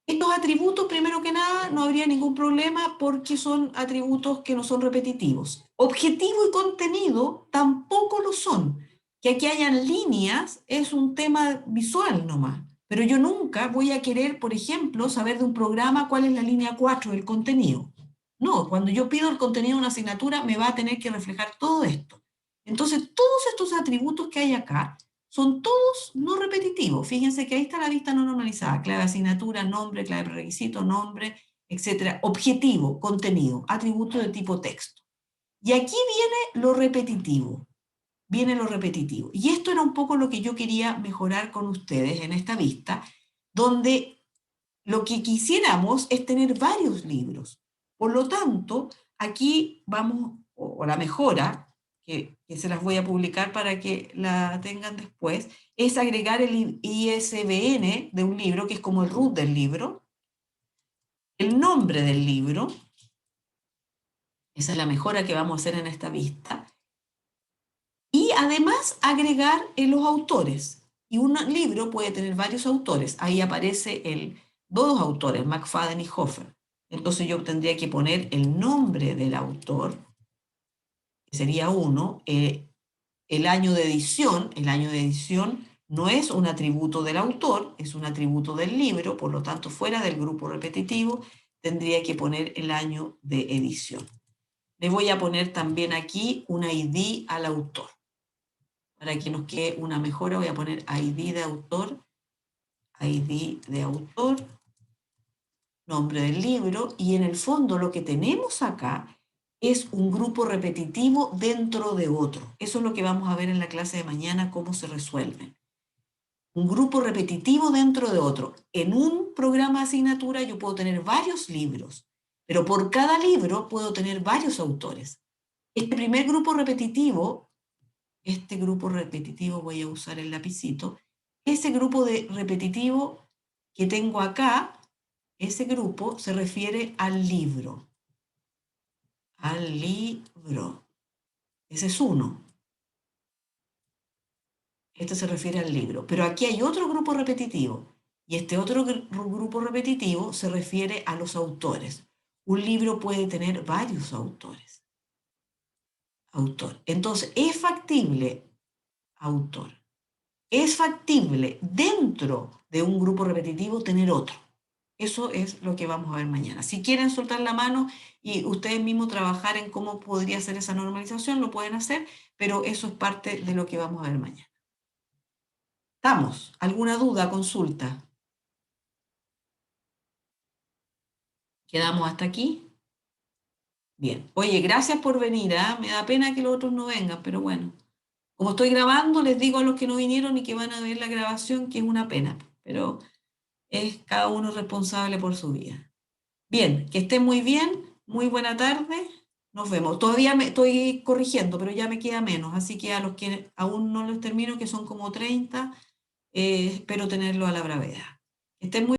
[SPEAKER 1] Estos atributos, primero que nada, no habría ningún problema porque son atributos que no son repetitivos. Objetivo y contenido tampoco lo son. Que aquí hayan líneas es un tema visual nomás. Pero yo nunca voy a querer, por ejemplo, saber de un programa cuál es la línea 4 del contenido. No, cuando yo pido el contenido de una asignatura me va a tener que reflejar todo esto. Entonces, todos estos atributos que hay acá son todos no repetitivos. Fíjense que ahí está la vista no normalizada. Clave asignatura, nombre, clave prerequisito, nombre, etcétera. Objetivo, contenido, atributo de tipo texto. Y aquí viene lo repetitivo. Viene lo repetitivo. Y esto era un poco lo que yo quería mejorar con ustedes en esta vista, donde lo que quisiéramos es tener varios libros. Por lo tanto, aquí vamos, o la mejora, que se las voy a publicar para que la tengan después, es agregar el ISBN de un libro, que es como el root del libro, el nombre del libro, esa es la mejora que vamos a hacer en esta vista, y además agregar los autores. Y un libro puede tener varios autores. Ahí aparece dos autores, McFadden y Hofer. Entonces yo tendría que poner el nombre del autor, que sería uno, el año de edición. El año de edición no es un atributo del autor, es un atributo del libro, por lo tanto, fuera del grupo repetitivo, tendría que poner el año de edición. Le voy a poner también aquí un ID al autor. Para que nos quede una mejora, voy a poner ID de autor, nombre del libro, y en el fondo lo que tenemos acá es un grupo repetitivo dentro de otro. Eso es lo que vamos a ver en la clase de mañana, cómo se resuelven. Un grupo repetitivo dentro de otro. En un programa de asignatura yo puedo tener varios libros, pero por cada libro puedo tener varios autores. Este primer grupo repetitivo, voy a usar el lapicito, ese grupo de repetitivo que tengo acá, ese grupo se refiere al libro. Al libro. Ese es uno. Este se refiere al libro. Pero aquí hay otro grupo repetitivo. Y este otro grupo repetitivo se refiere a los autores. Un libro puede tener varios autores. Autor. Entonces, es factible, autor. Es factible dentro de un grupo repetitivo tener otro. Eso es lo que vamos a ver mañana. Si quieren soltar la mano y ustedes mismos trabajar en cómo podría ser esa normalización, lo pueden hacer, pero eso es parte de lo que vamos a ver mañana. ¿Estamos? ¿Alguna duda, consulta? ¿Quedamos hasta aquí? Bien. Oye, gracias por venir, ¿eh? Me da pena que los otros no vengan, pero bueno. Como estoy grabando, les digo a los que no vinieron y que van a ver la grabación que es una pena, pero es cada uno responsable por su vida. Bien, que estén muy bien, muy buena tarde, nos vemos. Todavía me estoy corrigiendo, pero ya me queda menos, así que a los que aún no los termino, que son como 30, espero tenerlo a la brevedad. Que estén muy